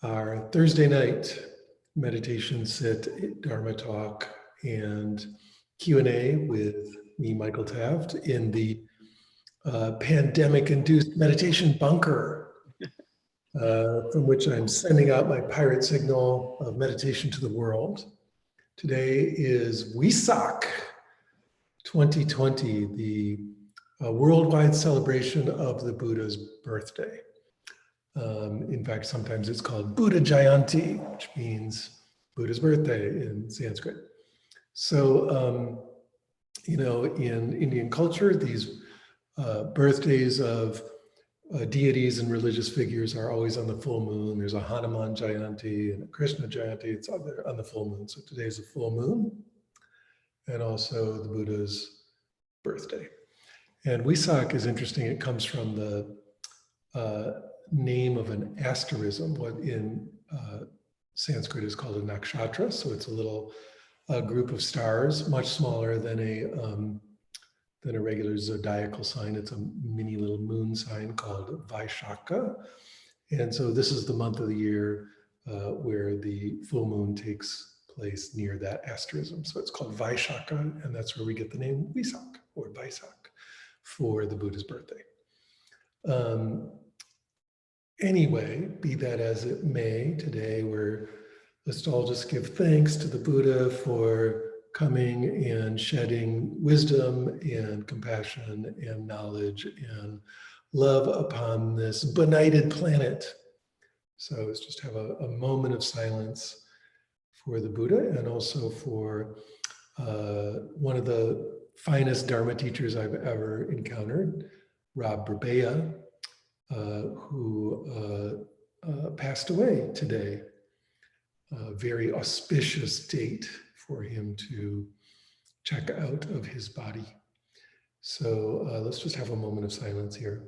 our Thursday night meditation sit, Dharma talk, and Q&A with me, Michael Taft, in the pandemic-induced meditation bunker, from which I'm sending out my pirate signal of meditation to the world. Today is Weesak 2020, the worldwide celebration of the Buddha's birthday. In fact, sometimes it's called Buddha Jayanti, which means Buddha's birthday in Sanskrit. So, in Indian culture, these birthdays of deities and religious figures are always on the full moon. There's a Hanuman Jayanti and a Krishna Jayanti. It's on the full moon. So today is a full moon, and also the Buddha's birthday. And Weesak is interesting. It comes from the name of an asterism, what in Sanskrit is called a nakshatra. So it's a little group of stars, much smaller than a regular zodiacal sign. It's a mini little moon sign called Vaishaka. And so this is the month of the year where the full moon takes place near that asterism. So it's called Vaishaka, and that's where we get the name Weesak or Weesak for the Buddha's birthday. Anyway, be that as it may, today let's all just give thanks to the Buddha for coming and shedding wisdom and compassion and knowledge and love upon this benighted planet. So let's just have a moment of silence for the Buddha, and also for one of the finest Dharma teachers I've ever encountered, Rob Burbea, who passed away today. A very auspicious date for him to check out of his body. So let's just have a moment of silence here.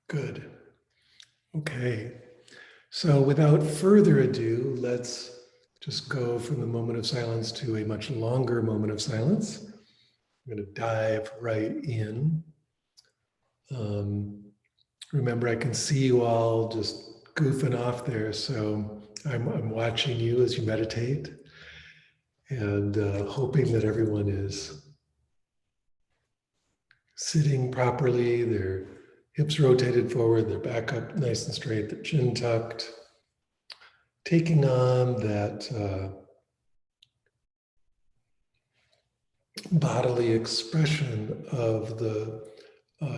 Good. Okay. So without further ado, let's just go from the moment of silence to a much longer moment of silence. I'm going to dive right in. Remember, I can see you all just goofing off there, so I'm watching you as you meditate, and hoping that everyone is sitting properly, their hips rotated forward, their back up nice and straight, their chin tucked, taking on that bodily expression of the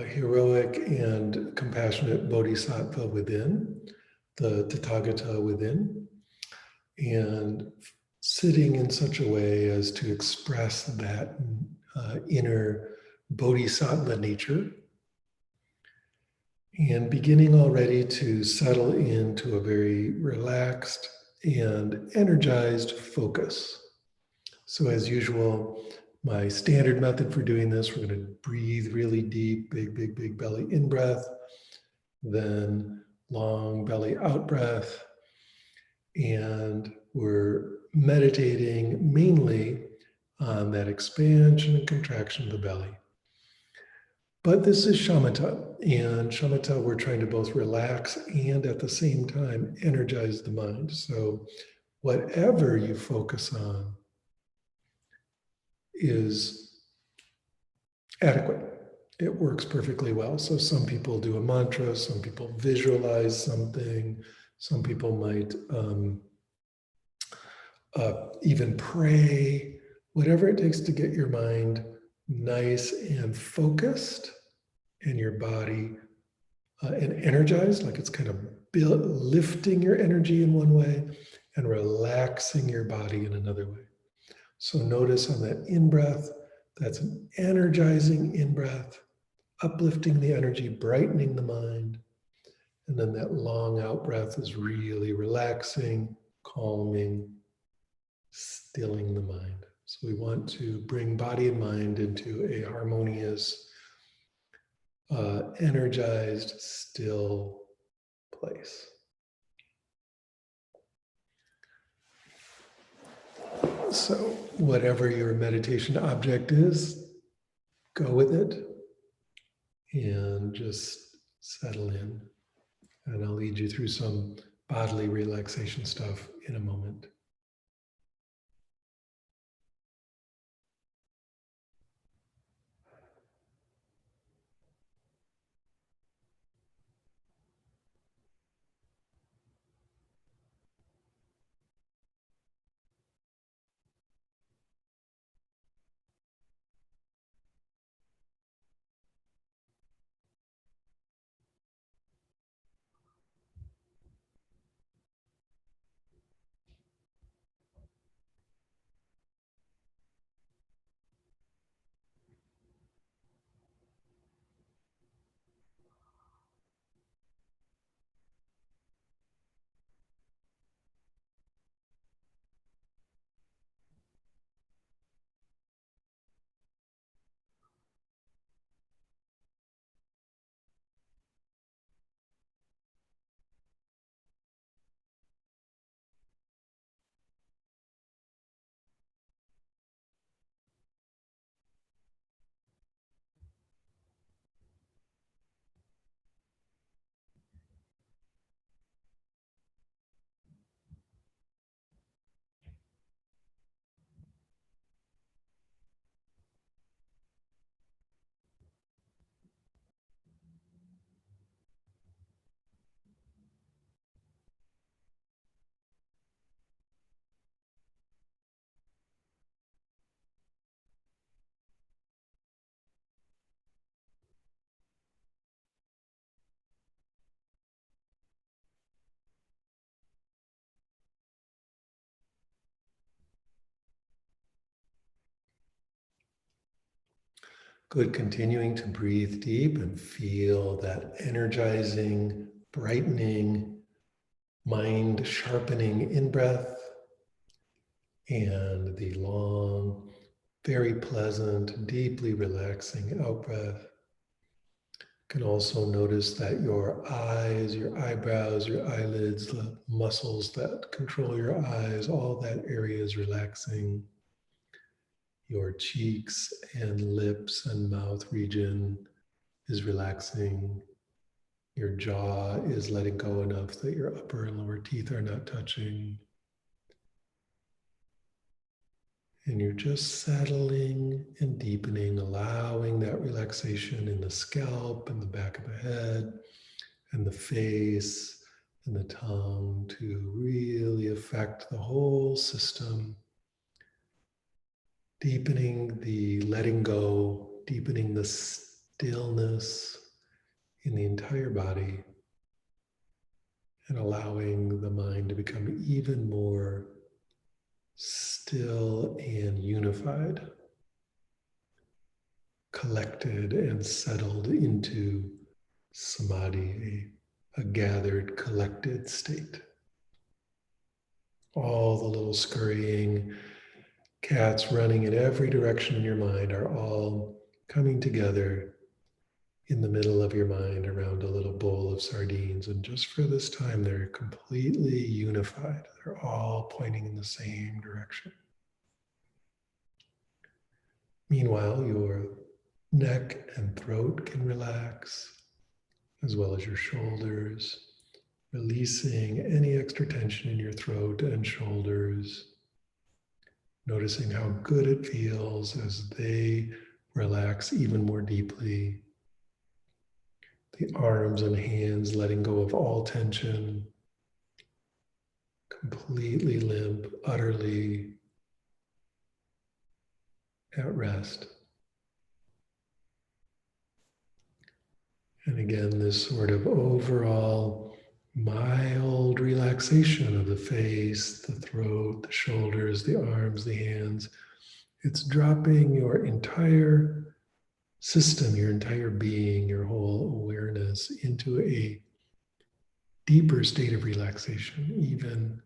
heroic and compassionate bodhisattva within, the Tathagata within, and sitting in such a way as to express that inner bodhisattva nature, and beginning already to settle into a very relaxed and energized focus. So as usual, my standard method for doing this, we're going to breathe really deep, big belly in breath, then long belly out breath. And we're meditating mainly on that expansion and contraction of the belly. But this is Shamatha, and Shamatha, we're trying to both relax and at the same time energize the mind. So whatever you focus on is adequate. It works perfectly well. So some people do a mantra, some people visualize something, some people might even pray, whatever it takes to get your mind nice and focused, and your body and energized, like it's kind of lifting your energy in one way and relaxing your body in another way. So notice on that in-breath, that's an energizing in-breath, uplifting the energy, brightening the mind. And then that long out-breath is really relaxing, calming, stilling the mind. So we want to bring body and mind into a harmonious, energized, still place. So whatever your meditation object is, go with it and just settle in. And I'll lead you through some bodily relaxation stuff in a moment. Good, continuing to breathe deep and feel that energizing, brightening, mind sharpening in-breath and the long, very pleasant, deeply relaxing out-breath. You can also notice that your eyes, your eyebrows, your eyelids, the muscles that control your eyes, all that area is relaxing. Your cheeks and lips and mouth region is relaxing. Your jaw is letting go enough that your upper and lower teeth are not touching. And you're just settling and deepening, allowing that relaxation in the scalp and the back of the head and the face and the tongue to really affect the whole system. Deepening the letting go, deepening the stillness in the entire body, and allowing the mind to become even more still and unified, collected and settled into samadhi, a gathered, collected state. All the little scurrying cats running in every direction in your mind are all coming together in the middle of your mind around a little bowl of sardines. And just for this time, they're completely unified. They're all pointing in the same direction. Meanwhile, your neck and throat can relax, as well as your shoulders, releasing any extra tension in your throat and shoulders, noticing how good it feels as they relax even more deeply. The arms and hands letting go of all tension, completely limp, utterly at rest. And again, this sort of overall mild relaxation of the face, the throat, the shoulders, the arms, the hands. It's dropping your entire system, your entire being, your whole awareness into a deeper state of relaxation, even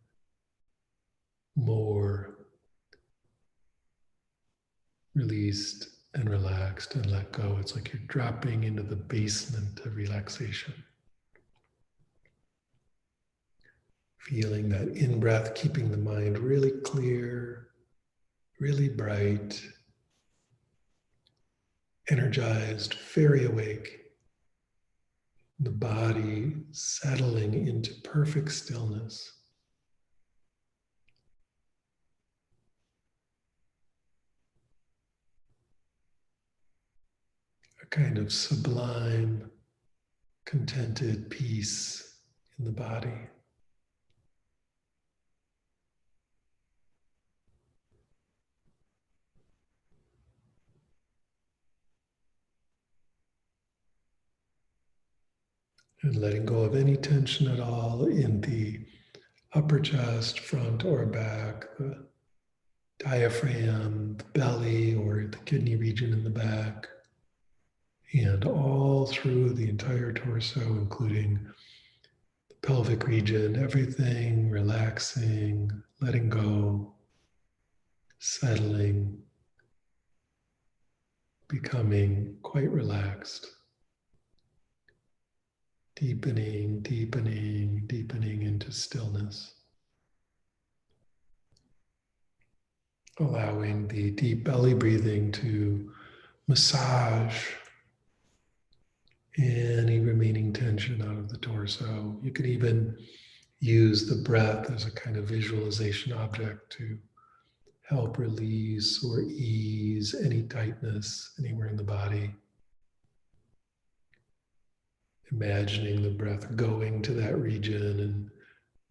released and relaxed and let go. It's like you're dropping into the basement of relaxation. Feeling that in breath, keeping the mind really clear, really bright, energized, very awake. The body settling into perfect stillness. A kind of sublime, contented peace in the body. And letting go of any tension at all in the upper chest, front or back, the diaphragm, the belly, or the kidney region in the back, and all through the entire torso, including the pelvic region, everything relaxing, letting go, settling, becoming quite relaxed, deepening, deepening, deepening into stillness. Allowing the deep belly breathing to massage any remaining tension out of the torso. You could even use the breath as a kind of visualization object to help release or ease any tightness anywhere in the body. Imagining the breath going to that region and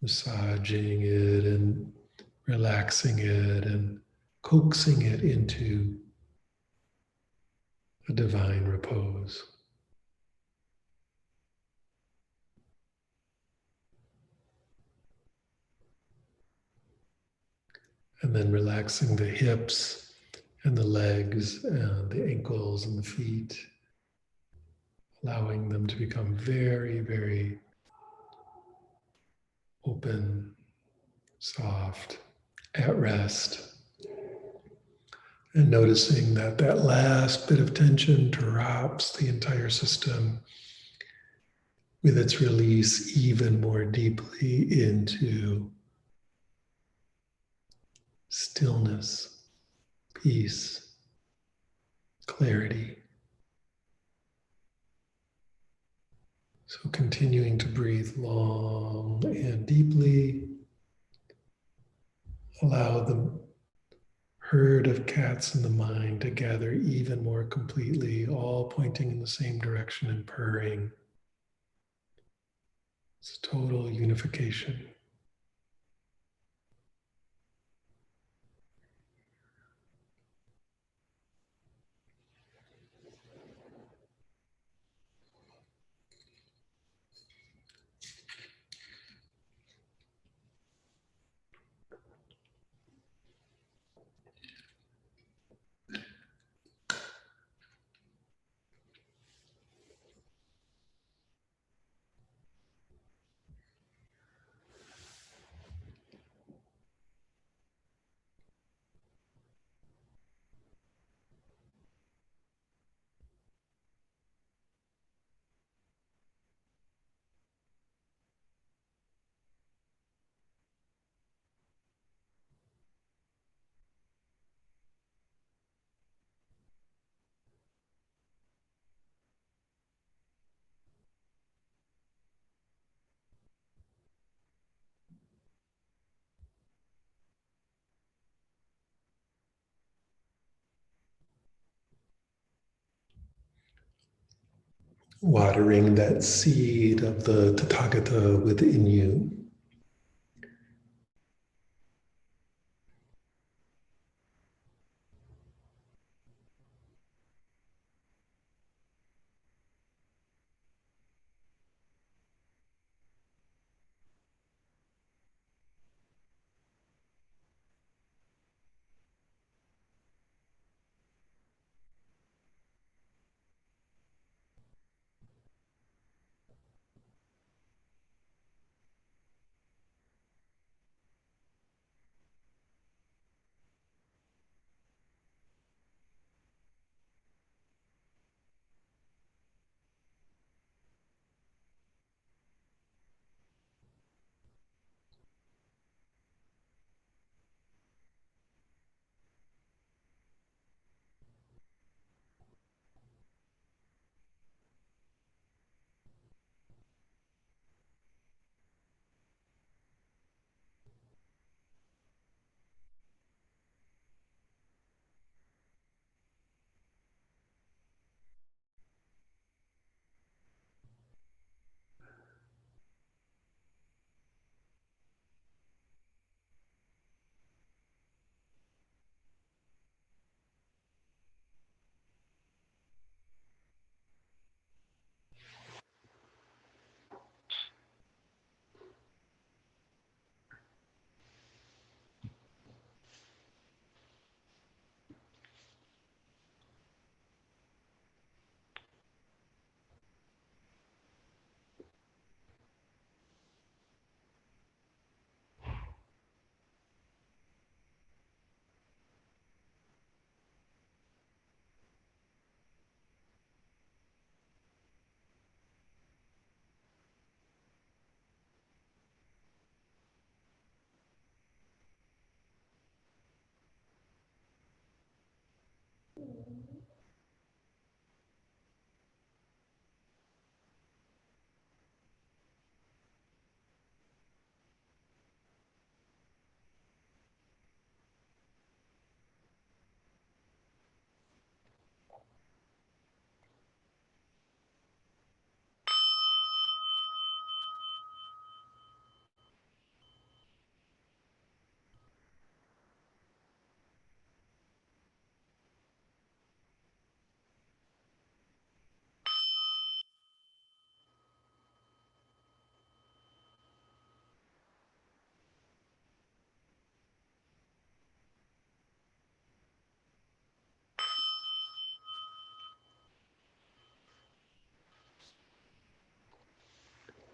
massaging it and relaxing it and coaxing it into a divine repose. And then relaxing the hips and the legs and the ankles and the feet, allowing them to become very, very open, soft, at rest. And noticing that that last bit of tension drops the entire system with its release even more deeply into stillness, peace, clarity. So continuing to breathe long and deeply, allow the herd of cats in the mind to gather even more completely, all pointing in the same direction and purring. It's total unification. Watering that seed of the Tathagata within you.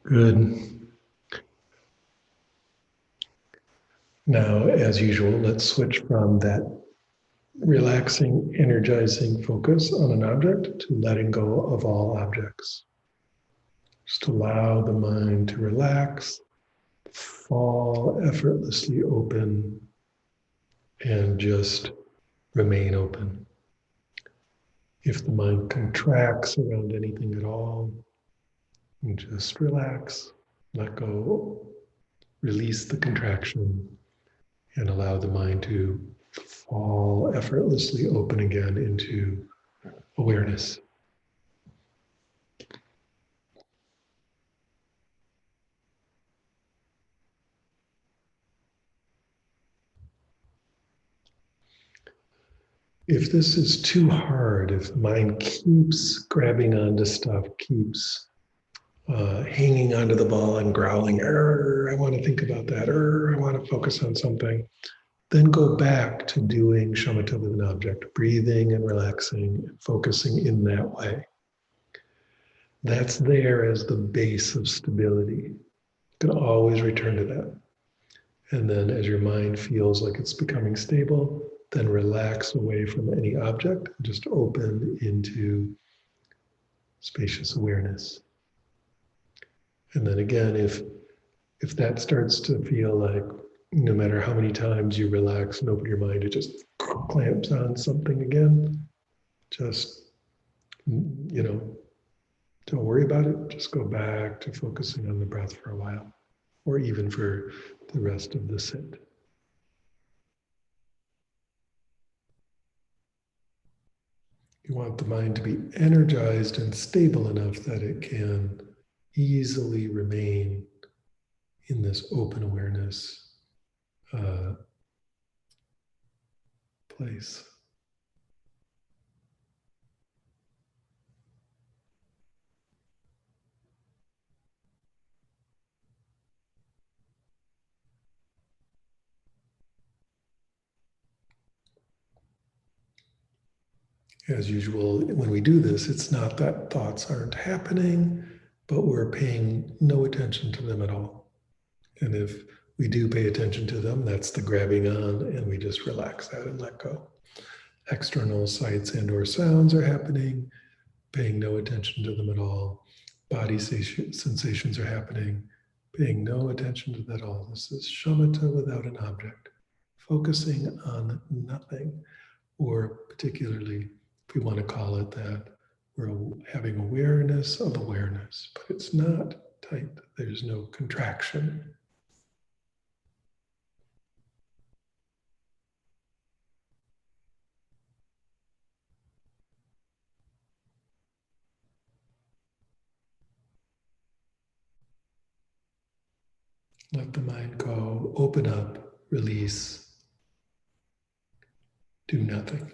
Good. Now, as usual, let's switch from that relaxing, energizing focus on an object to letting go of all objects. Just allow the mind to relax, fall effortlessly open, and just remain open. If the mind contracts around anything at all, just relax, let go, release the contraction, and allow the mind to fall effortlessly open again into awareness. If this is too hard, if the mind keeps grabbing onto stuff, keeps hanging onto the ball and growling, I want to think about that, I want to focus on something, then go back to doing shamatha with an object, breathing and relaxing, and focusing in that way. That's there as the base of stability. You can always return to that. And then as your mind feels like it's becoming stable, then relax away from any object, just open into spacious awareness. And then again, if that starts to feel like no matter how many times you relax and open your mind, it just clamps on something again, just, don't worry about it. Just go back to focusing on the breath for a while, or even for the rest of the sit. You want the mind to be energized and stable enough that it can easily remain in this open awareness place. As usual, when we do this, it's not that thoughts aren't happening, but we're paying no attention to them at all. And if we do pay attention to them, that's the grabbing on, and we just relax that and let go. External sights and or sounds are happening, paying no attention to them at all. Body sensations are happening, paying no attention to that at all. This is shamatha without an object, focusing on nothing, or particularly, if we want to call it that, we're having awareness of awareness, but it's not tight. There's no contraction. Let the mind go, open up, release, do nothing.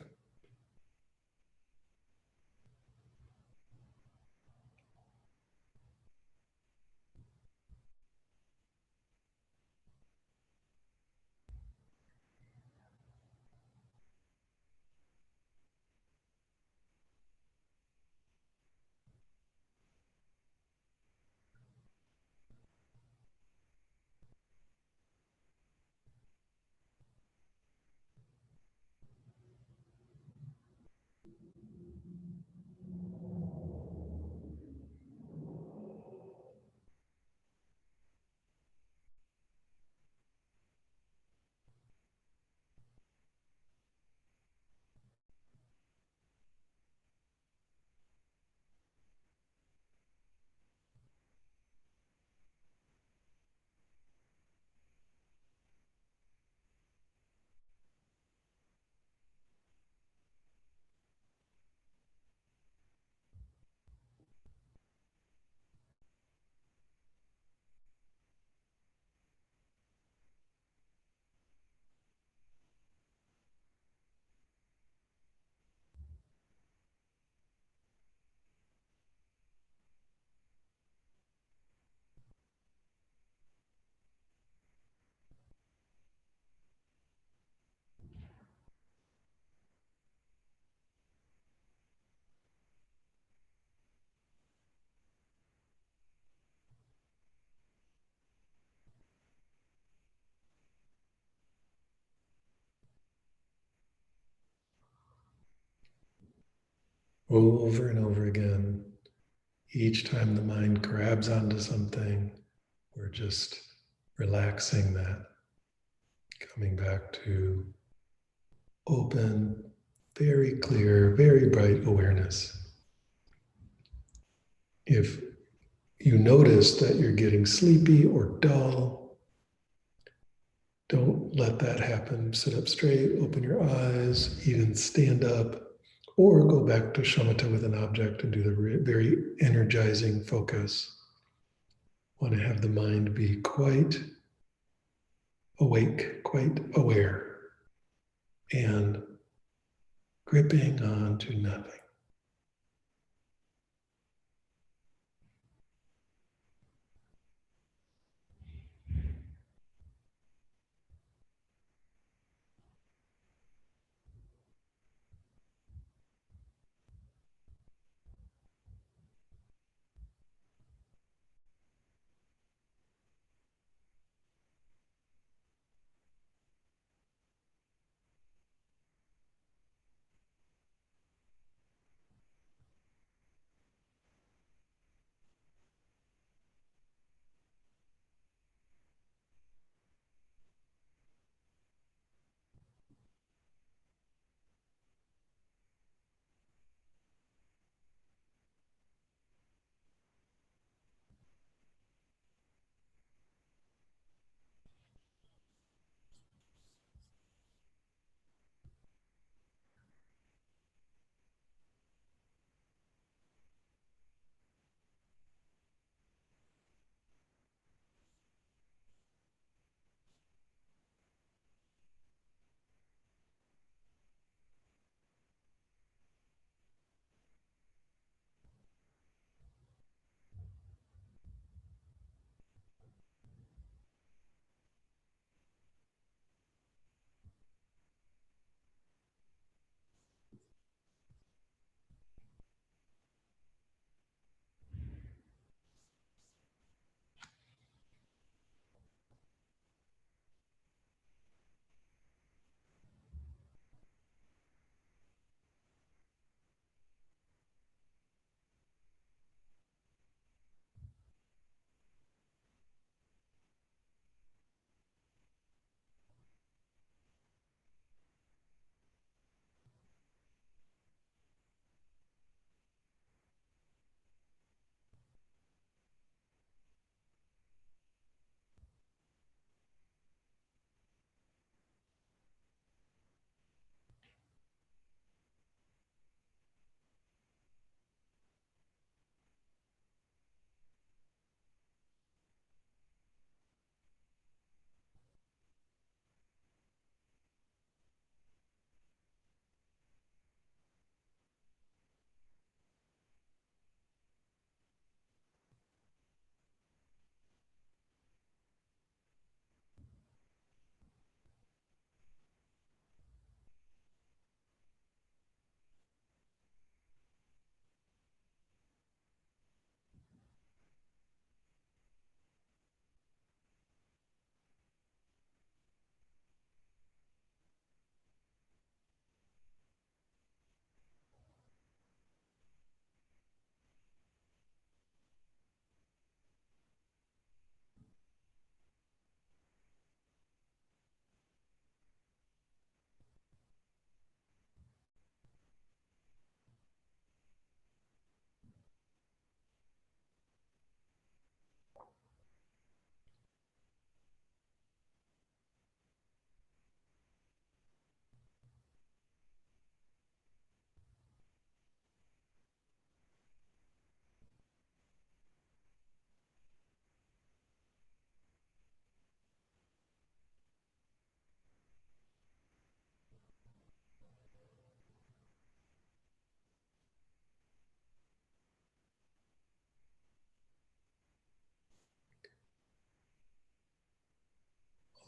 over and over again. Each time the mind grabs onto something, we're just relaxing that, coming back to open, very clear, very bright awareness. If you notice that you're getting sleepy or dull, don't let that happen. Sit up straight, open your eyes, even stand up, or go back to shamatha with an object and do the very energizing focus. Want to have the mind be quite awake, quite aware, and gripping on to nothing.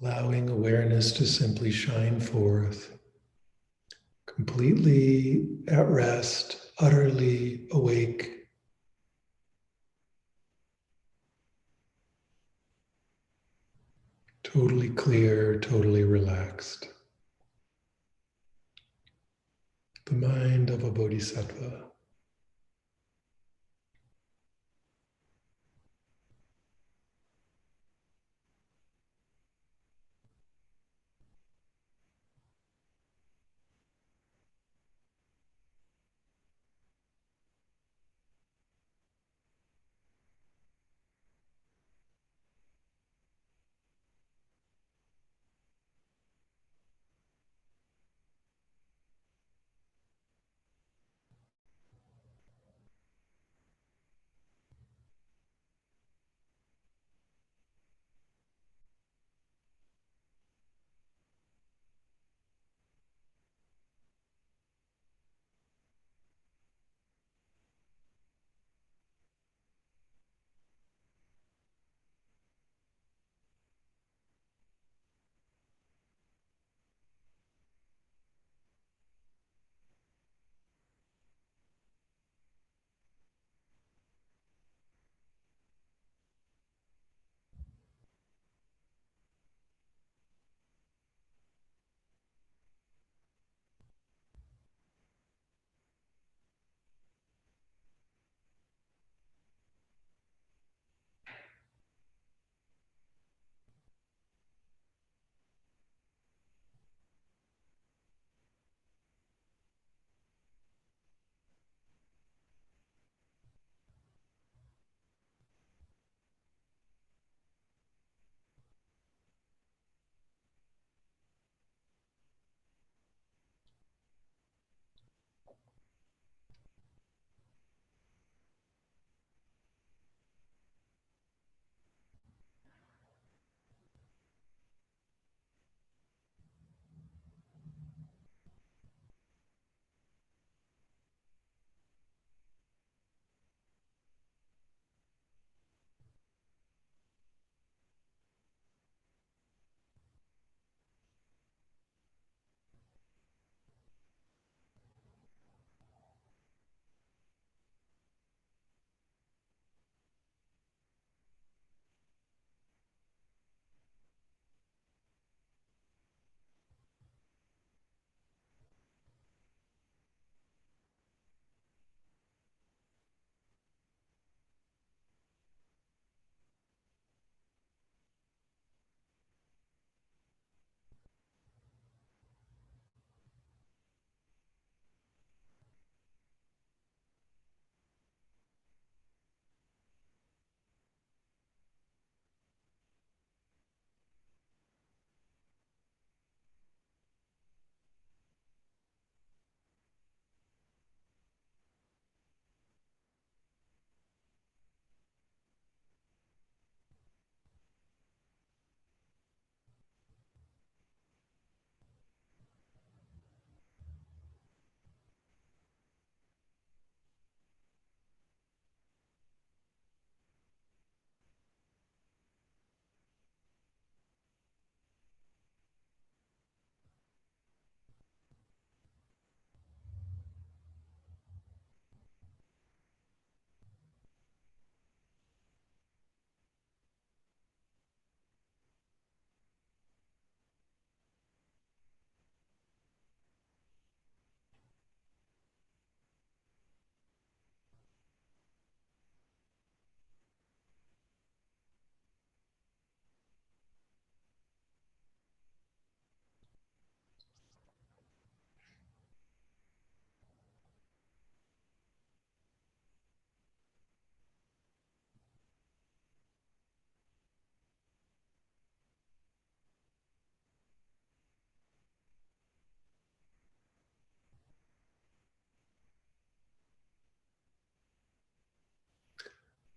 Allowing awareness to simply shine forth, completely at rest, utterly awake, totally clear, totally relaxed. The mind of a bodhisattva.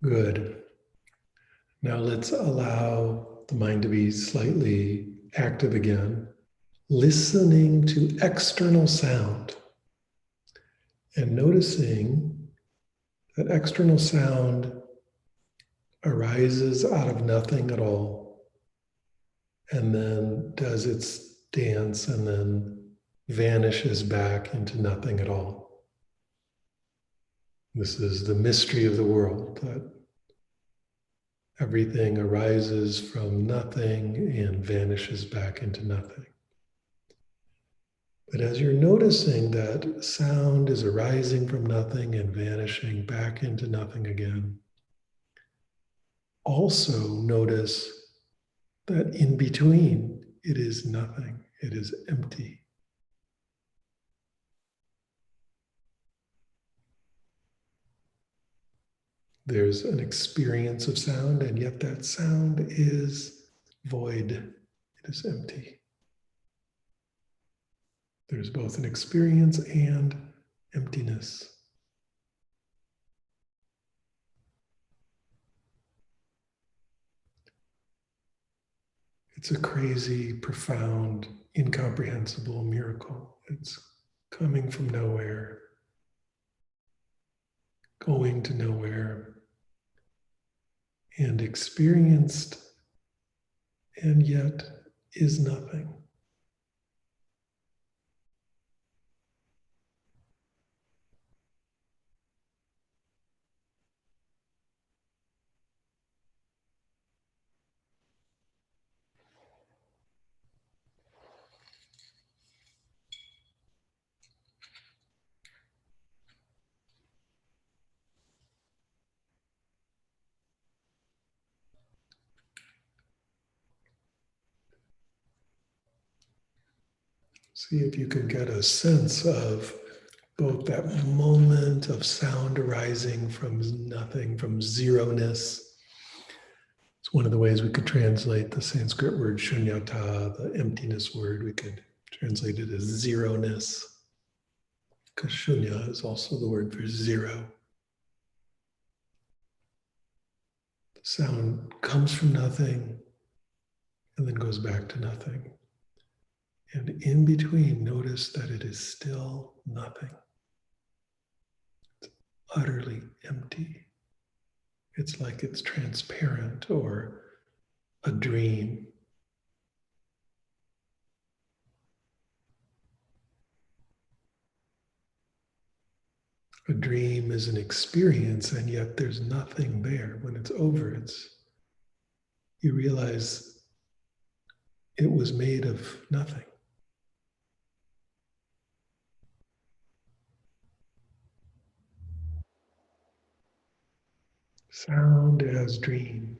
Good. Now let's allow the mind to be slightly active again, listening to external sound and noticing that external sound arises out of nothing at all and then does its dance and then vanishes back into nothing at all. This is the mystery of the world, that everything arises from nothing and vanishes back into nothing. But as you're noticing that sound is arising from nothing and vanishing back into nothing again, also notice that in between it is nothing, it is empty. There's an experience of sound, and yet that sound is void, it is empty. There's both an experience and emptiness. It's a crazy, profound, incomprehensible miracle. It's coming from nowhere, going to nowhere, and experienced, and yet is nothing. See if you can get a sense of both that moment of sound arising from nothing, from zeroness. It's one of the ways we could translate the Sanskrit word shunyata, the emptiness word. We could translate it as zeroness, because shunya is also the word for zero. The sound comes from nothing and then goes back to nothing. And in between, notice that it is still nothing. It's utterly empty. It's like it's transparent or a dream. A dream is an experience, and yet there's nothing there. When it's over, you realize it was made of nothing. Sound as dream.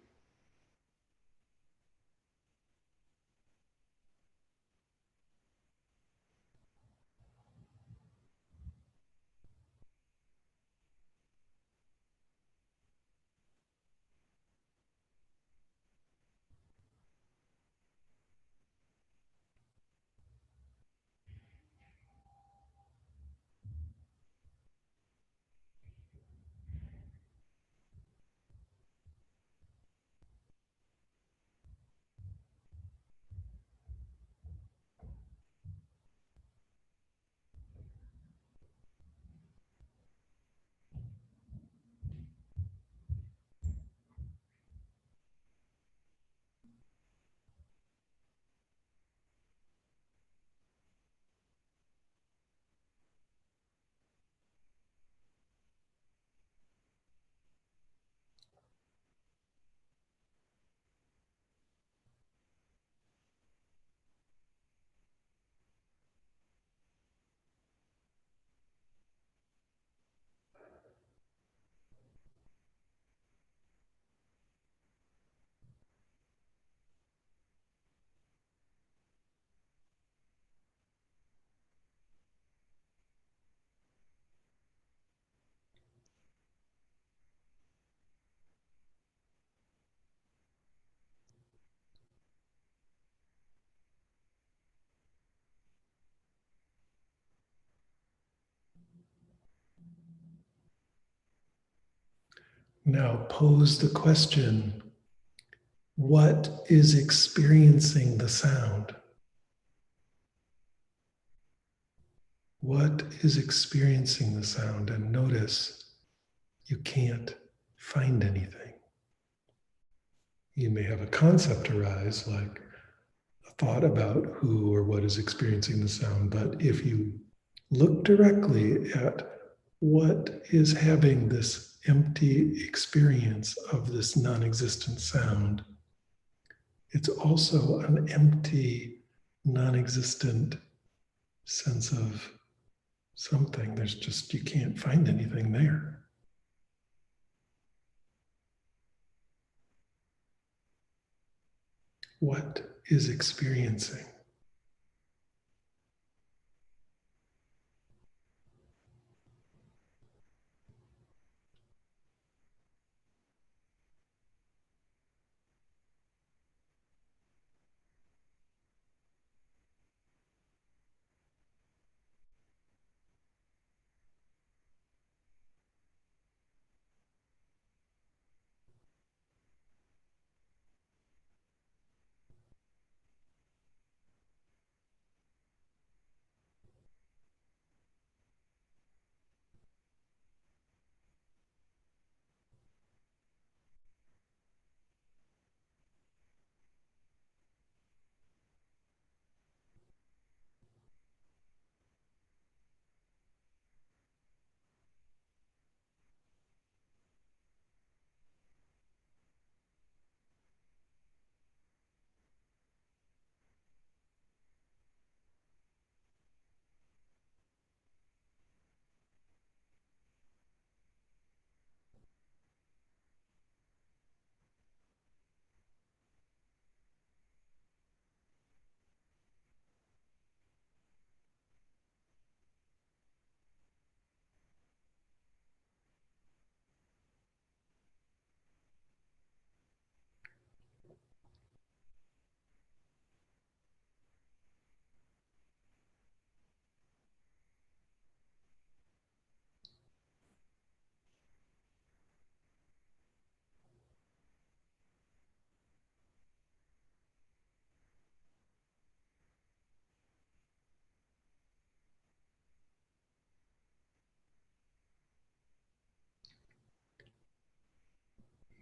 Now pose the question, what is experiencing the sound? What is experiencing the sound? And notice you can't find anything. You may have a concept arise, like a thought about who or what is experiencing the sound, but if you look directly at what is having this empty experience of this non existent sound, it's also an empty, non existent sense of something. There's just, you can't find anything there. What is experiencing?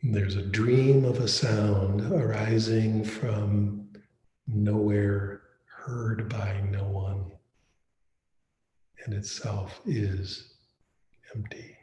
There's a dream of a sound arising from nowhere, heard by no one, and itself is empty.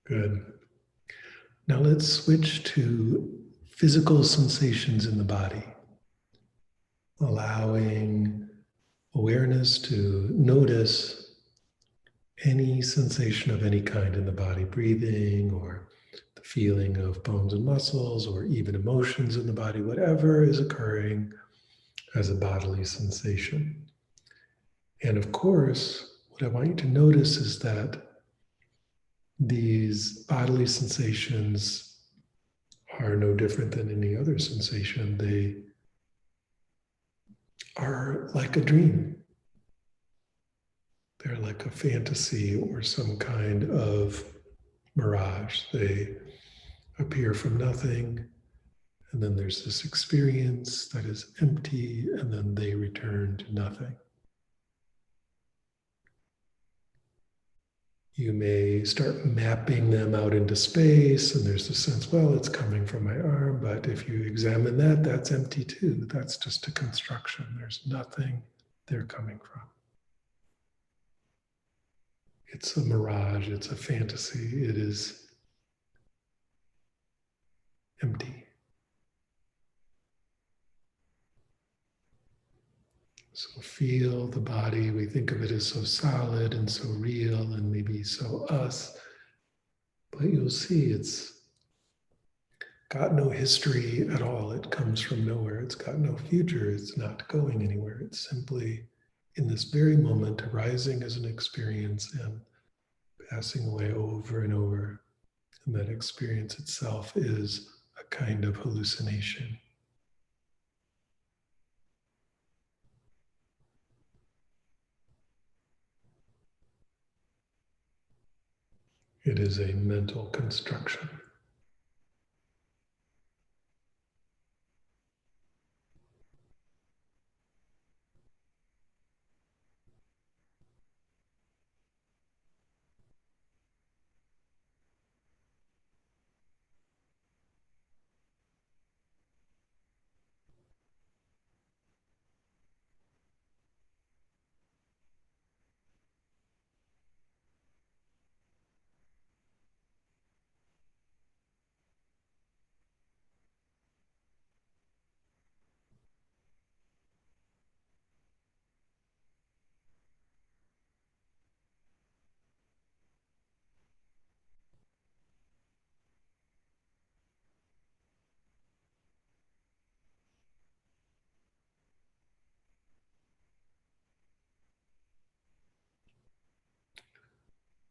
Good. Now let's switch to physical sensations in the body, allowing awareness to notice any sensation of any kind in the body, breathing or the feeling of bones and muscles, or even emotions in the body, whatever is occurring as a bodily sensation. And of course, what I want you to notice is that these bodily sensations are no different than any other sensation. They are like a dream. They're like a fantasy or some kind of mirage. They appear from nothing, and then there's this experience that is empty, and then they return to nothing. You may start mapping them out into space, and there's a sense, well, it's coming from my arm, but if you examine that, that's empty too. That's just a construction. There's nothing they're coming from. It's a mirage, it's a fantasy, it is empty. So feel the body. We think of it as so solid and so real and maybe so us, but you'll see it's got no history at all. It comes from nowhere. It's got no future. It's not going anywhere. It's simply in this very moment arising as an experience and passing away over and over. And that experience itself is a kind of hallucination. It is a mental construction.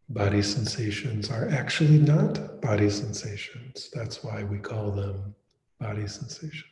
Body sensations are actually not body sensations. That's why we call them body sensations.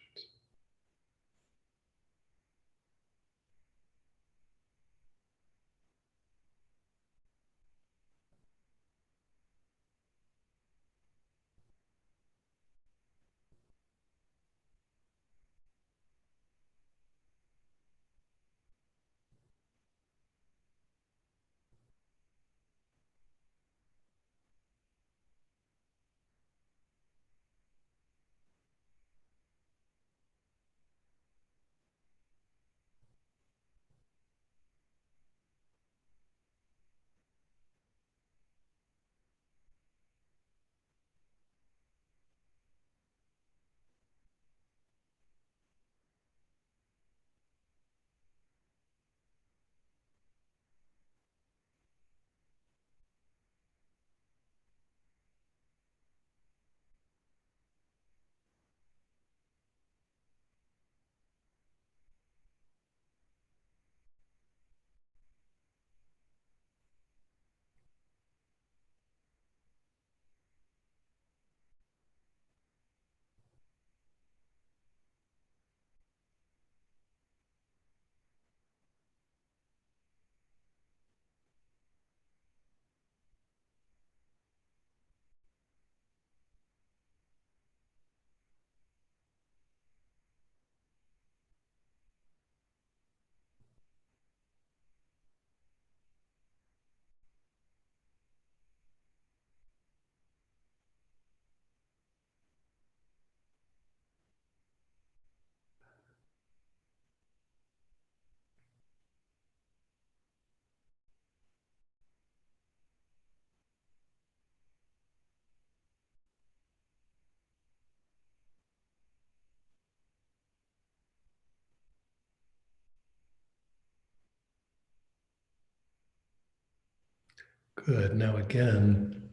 Good. Now again,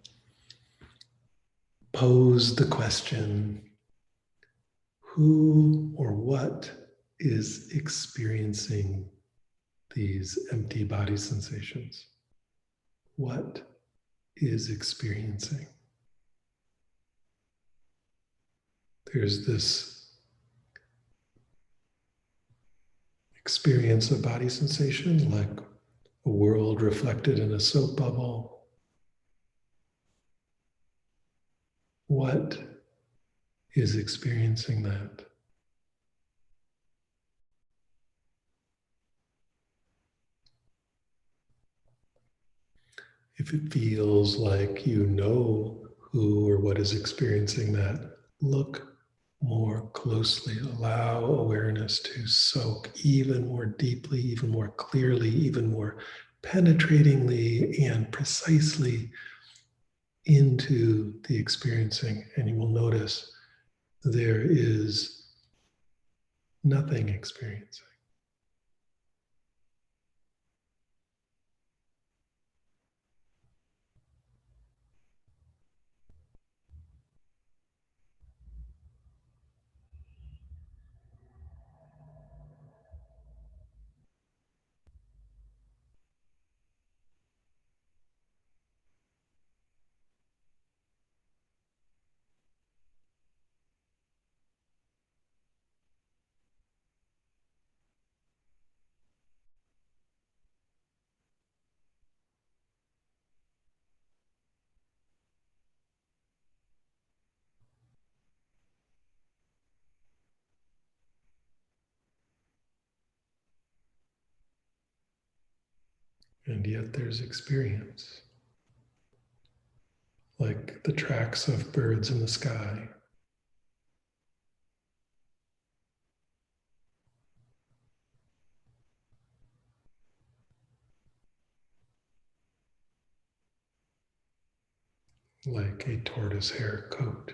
pose the question, who or what is experiencing these empty body sensations? What is experiencing? There's this experience of body sensation like a world reflected in a soap bubble. What is experiencing that? If it feels like you know who or what is experiencing that, look more closely. Allow awareness to soak even more deeply, even more clearly, even more penetratingly and precisely into the experiencing. And you will notice there is nothing experiencing. And yet there's experience, like the tracks of birds in the sky. Like a tortoise hair coat.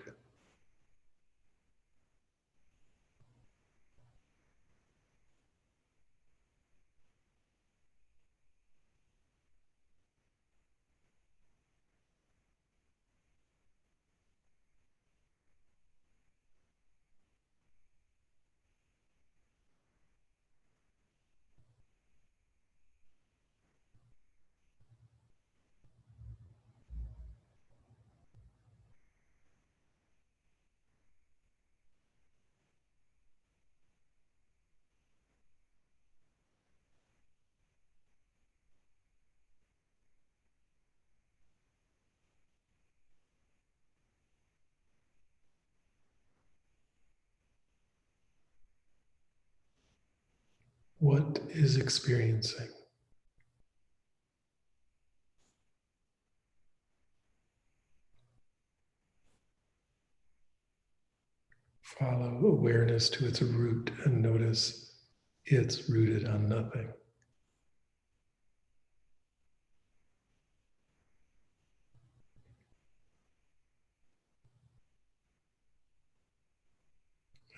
What is experiencing? Follow awareness to its root and notice it's rooted on nothing.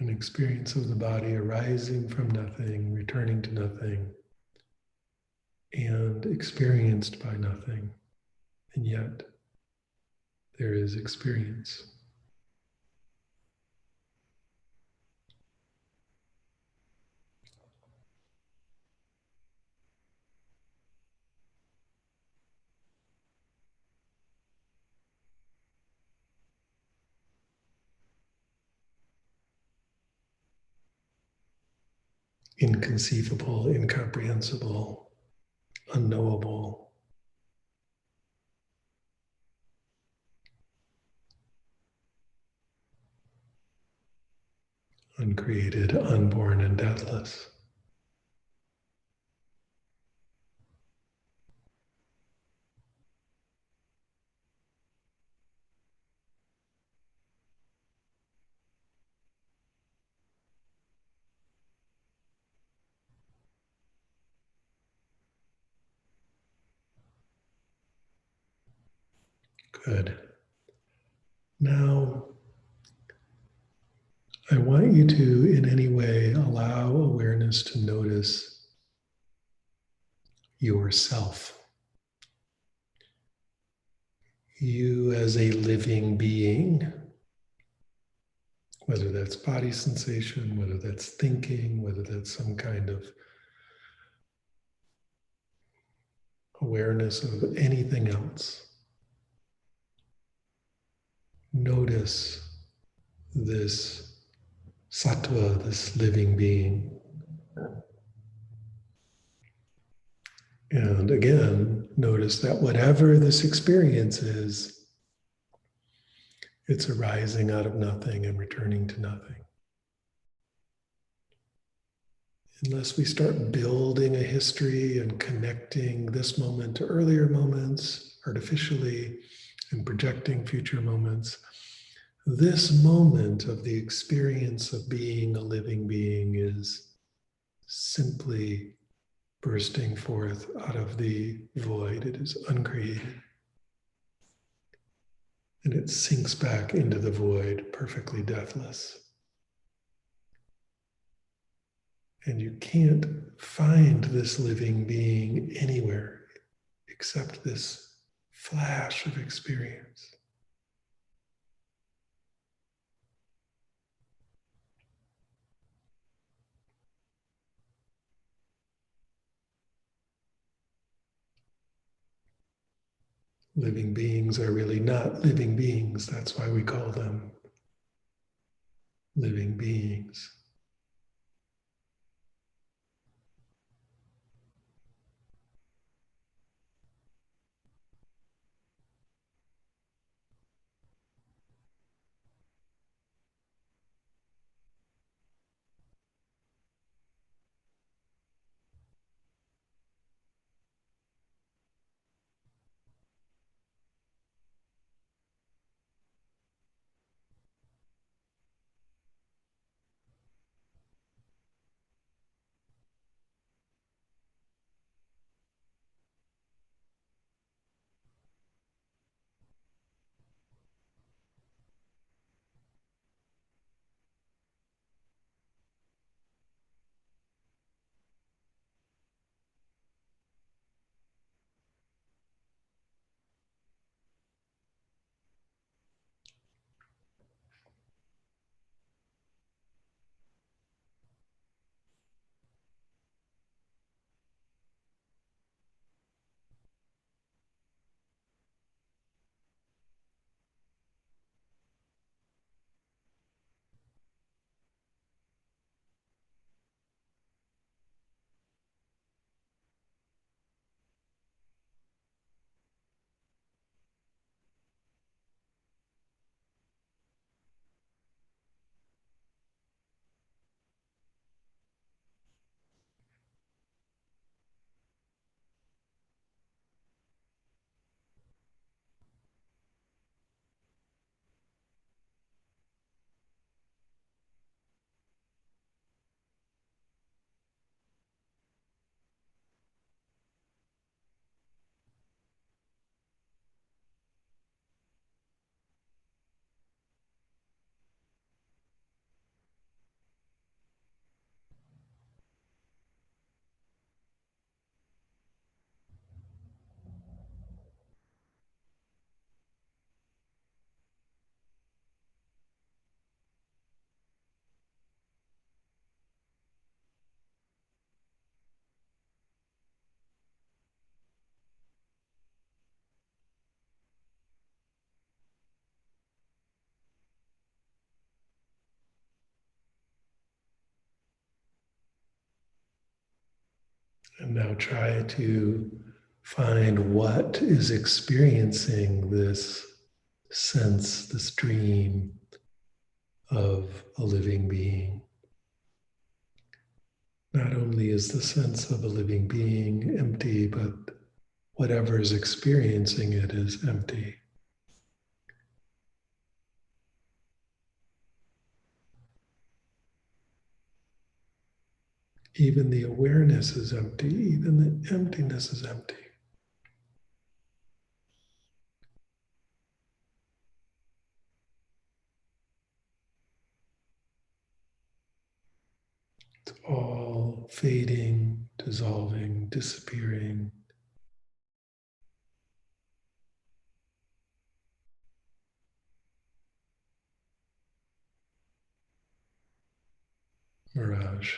An experience of the body arising from nothing, returning to nothing, and experienced by nothing. And yet, there is experience. Inconceivable, incomprehensible, unknowable, uncreated, unborn, and deathless. Good. Now, I want you to, in any way, allow awareness to notice yourself. you as a living being, whether that's body sensation, whether that's thinking, whether that's some kind of awareness of anything else. Notice this sattva, this living being. And again, notice that whatever this experience is, it's arising out of nothing and returning to nothing. Unless we start building a history and connecting this moment to earlier moments artificially and projecting future moments, this moment of the experience of being a living being is simply bursting forth out of the void. It is uncreated. And it sinks back into the void, perfectly deathless. And you can't find this living being anywhere except this flash of experience. Living beings are really not living beings. That's why we call them living beings. And now try to find what is experiencing this sense, this dream of a living being. Not only is the sense of a living being empty, but whatever is experiencing it is empty. Even the awareness is empty, even the emptiness is empty. It's all fading, dissolving, disappearing. mirage.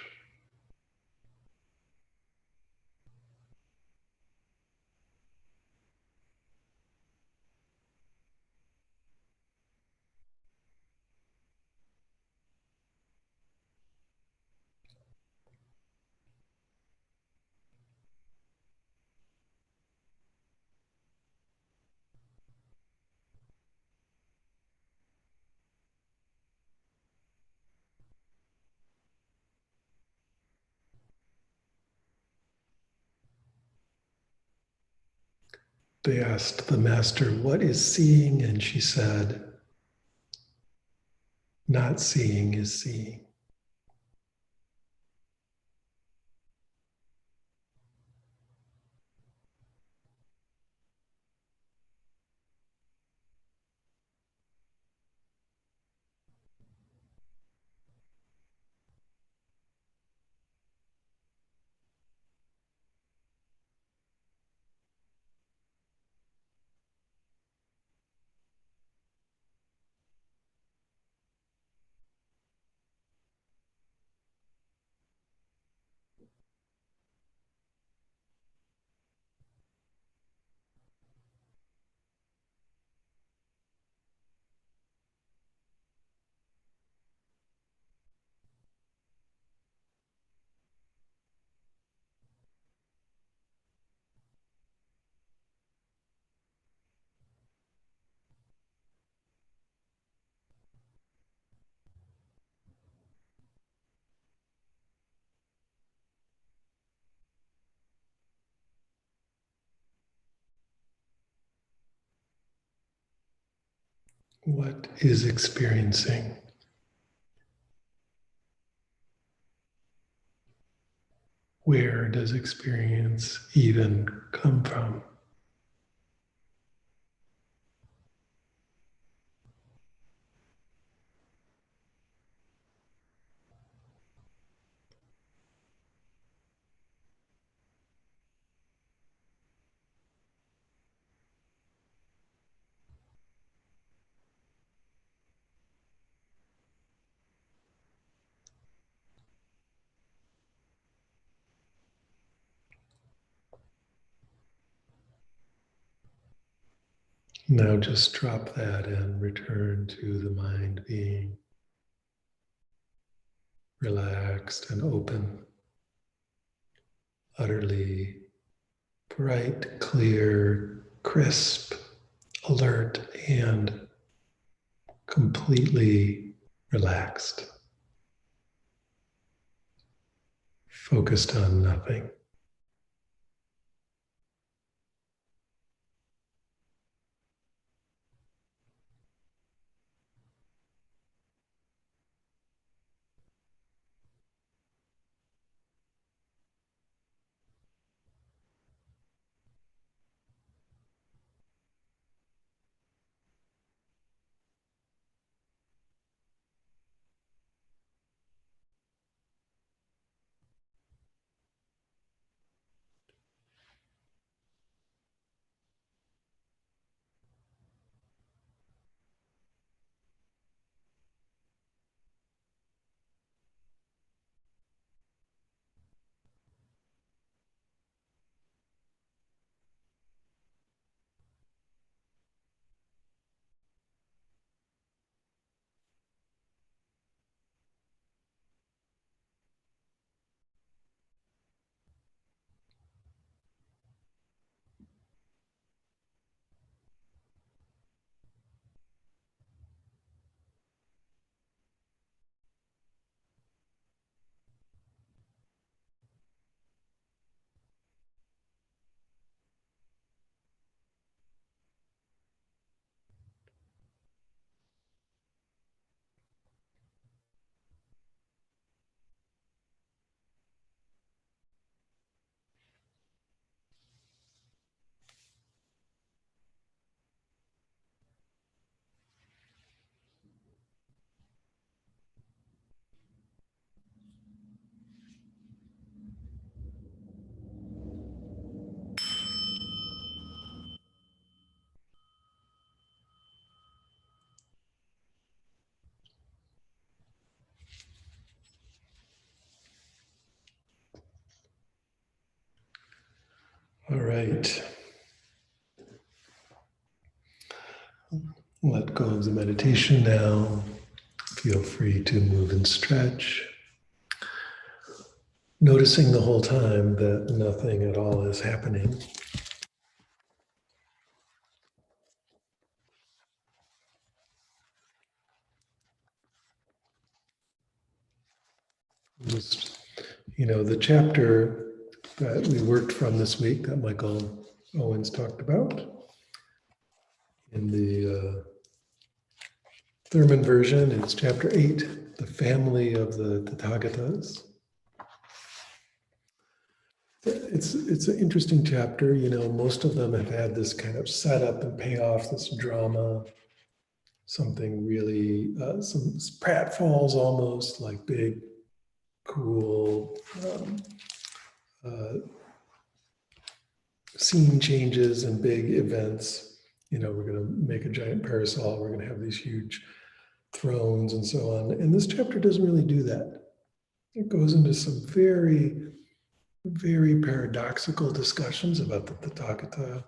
They asked the master, "What is seeing?" And she said, "Not seeing is seeing." What is experiencing? Where does experience even come from? Now just drop that and return to the mind being relaxed and open, utterly bright, clear, crisp, alert, and completely relaxed, focused on nothing. All right. Let go of the meditation now. Feel free to move and stretch. Noticing the whole time that nothing at all is happening. Just, the chapter that we worked from this week that Michael Owens talked about in the Thurman version is chapter 8, the family of the Tathagatas. It's an interesting chapter. Most of them have had this kind of setup and payoff, this drama, something really, some pratfalls almost, like big, cool scene changes and big events. We're going to make a giant parasol. We're going to have these huge thrones and so on. And this chapter doesn't really do that. It goes into some very, very paradoxical discussions about the Tathagata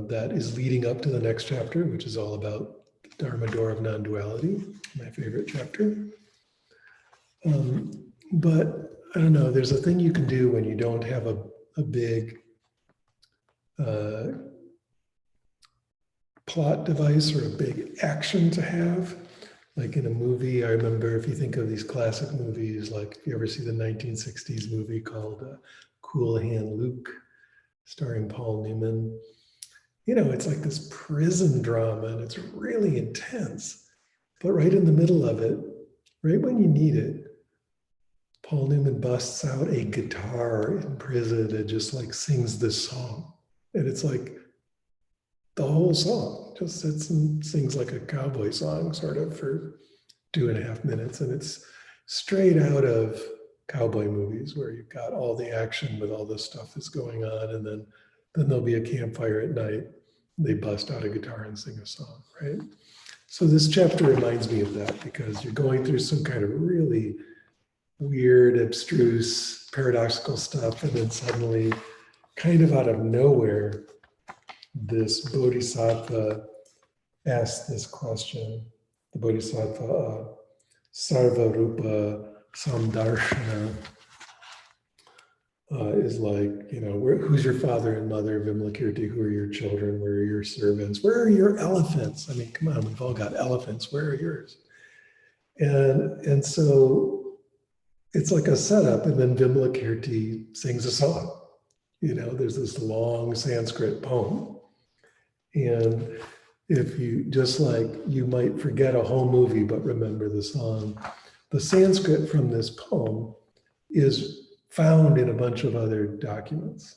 that is leading up to the next chapter, which is all about the Dharma door of non-duality, my favorite chapter. But I don't know, there's a thing you can do when you don't have a big plot device or a big action to have. Like in a movie, I remember, if you think of these classic movies, like if you ever see the 1960s movie called Cool Hand Luke, starring Paul Newman, it's like this prison drama and it's really intense. But right in the middle of it, right when you need it, Paul Newman busts out a guitar in prison and just like sings this song. And it's like the whole song, just sits and sings like a cowboy song, sort of, for 2.5 minutes. And it's straight out of cowboy movies where you've got all the action with all this stuff that's going on. And then there'll be a campfire at night. They bust out a guitar and sing a song, right? So this chapter reminds me of that because you're going through some kind of really weird, abstruse, paradoxical stuff. And then suddenly, kind of out of nowhere, this bodhisattva asked this question. The bodhisattva, Sarva Rupa Samdarshana, is like, who's your father and mother, Vimalakirti? Who are your children? Where are your servants? Where are your elephants? I mean, come on, we've all got elephants. Where are yours? And so it's like a setup, and then Vimalakirti sings a song. There's this long Sanskrit poem. And if you, just like you might forget a whole movie, but remember the song, the Sanskrit from this poem is found in a bunch of other documents.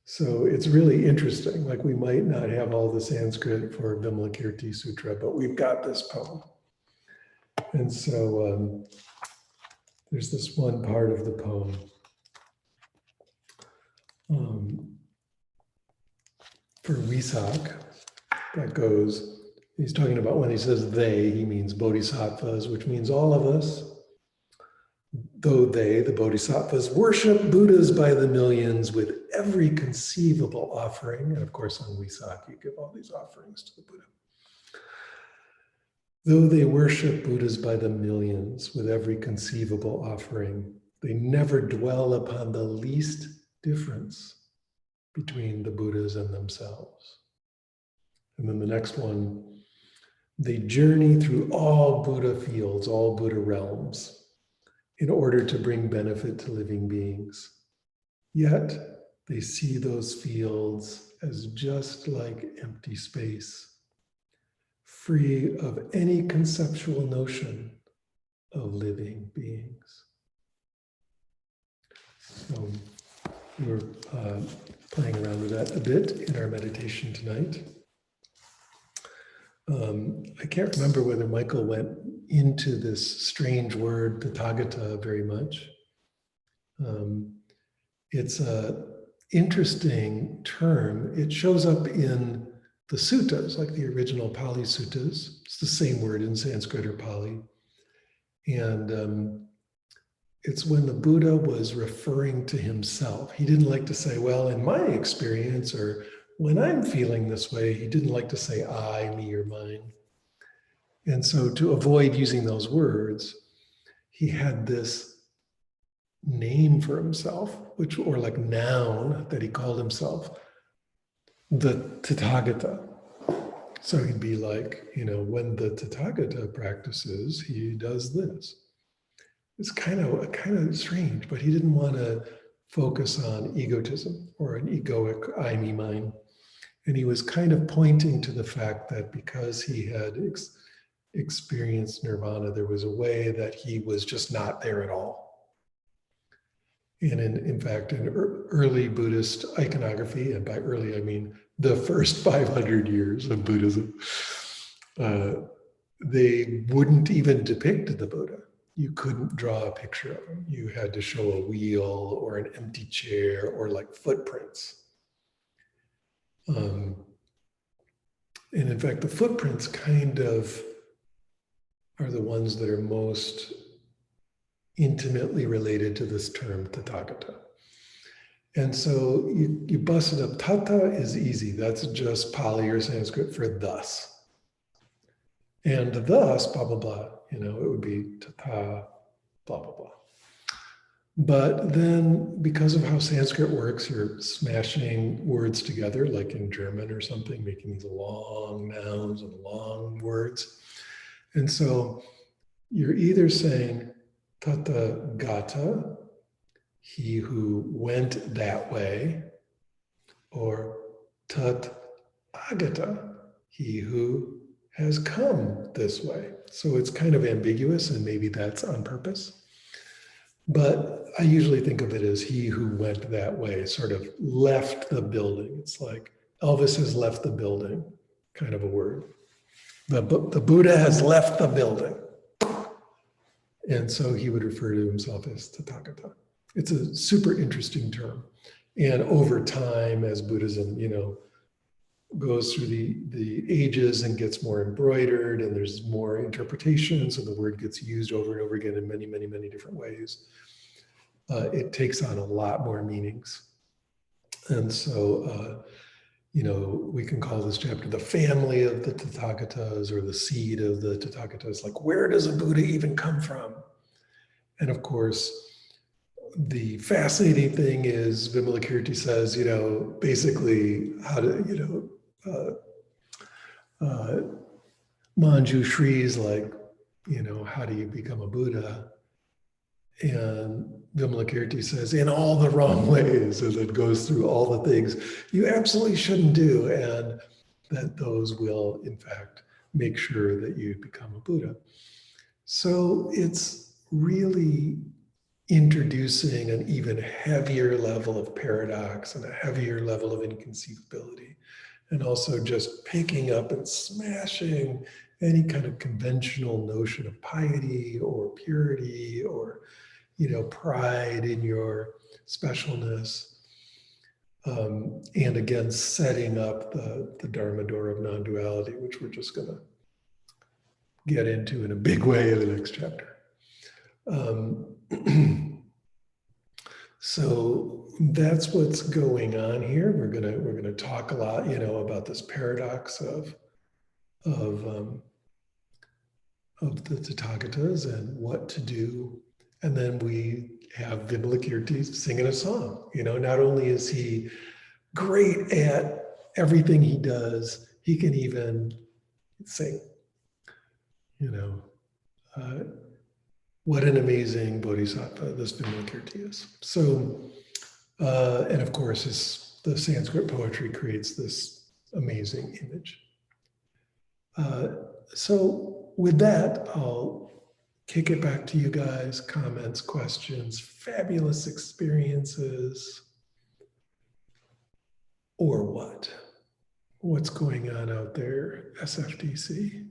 So it's really interesting. Like, we might not have all the Sanskrit for Vimalakirti Sutra, but we've got this poem. And so there's this one part of the poem. For Weesak, that goes, he's talking about, when he says they, he means bodhisattvas, which means all of us. Though they, the bodhisattvas, worship Buddhas by the millions with every conceivable offering. And of course, on Weesak, you give all these offerings to the Buddha. Though they worship Buddhas by the millions with every conceivable offering, they never dwell upon the least difference between the Buddhas and themselves. And then the next one, they journey through all Buddha fields, all Buddha realms, in order to bring benefit to living beings. Yet they see those fields as just like empty space, free of any conceptual notion of living beings. So we're playing around with that a bit in our meditation tonight. I can't remember whether Michael went into this strange word, Tathagata, very much. It's an interesting term. It shows up in the suttas, like the original Pali suttas. It's the same word in Sanskrit or Pali. And it's when the Buddha was referring to himself. He didn't like to say, well, in my experience, or when I'm feeling this way, he didn't like to say I, me, or mine. And so to avoid using those words, he had this name for himself, which, or like noun that he called himself, the Tathagata. So he'd be like, when the Tathagata practices, he does this. It's kind of strange, but he didn't want to focus on egotism or an egoic I, me, mine. And he was kind of pointing to the fact that because he had experienced nirvana, there was a way that he was just not there at all. And in fact, in early Buddhist iconography, and by early I mean the first 500 years of Buddhism, they wouldn't even depict the Buddha. You couldn't draw a picture of him. You had to show a wheel or an empty chair or like footprints. And in fact, the footprints kind of are the ones that are most intimately related to this term Tathagata. And so you bust it up. Tata is easy. That's just Pali or Sanskrit for thus. And thus, blah, blah, blah, it would be tata, blah, blah, blah. But then because of how Sanskrit works, you're smashing words together, like in German or something, making these long nouns and long words. And so you're either saying Tathagata, he who went that way, or Tathagata, he who has come this way. So it's kind of ambiguous, and maybe that's on purpose. But I usually think of it as he who went that way, sort of left the building. It's like Elvis has left the building, kind of a word. The Buddha has left the building. And so he would refer to himself as Tathagata. It's a super interesting term. And over time, as Buddhism, goes through the ages and gets more embroidered, and there's more interpretations, and the word gets used over and over again in many, many, many different ways. It takes on a lot more meanings. And so, we can call this chapter the family of the Tathagatas or the seed of the Tathagatas. Like, where does a Buddha even come from? And of course, the fascinating thing is Vimalakirti says, basically how to, Manju Shri's like, how do you become a Buddha? And Vimalakirti says, in all the wrong ways, and it goes through all the things you absolutely shouldn't do, and that those will, in fact, make sure that you become a Buddha. So it's really introducing an even heavier level of paradox and a heavier level of inconceivability, and also just picking up and smashing any kind of conventional notion of piety or purity or pride in your specialness. And again, setting up the Dharma door of non-duality, which we're just going to get into in a big way in the next chapter. So that's what's going on here. We're gonna talk a lot, about this paradox of the Tathagatas and what to do. And then we have Vimalakirti singing a song. Not only is he great at everything he does, he can even sing. What an amazing bodhisattva this Vimalakirti is. So, and of course, the Sanskrit poetry creates this amazing image. So with that, I'll kick it back to you guys. Comments, questions, fabulous experiences, or what? What's going on out there, SFDC?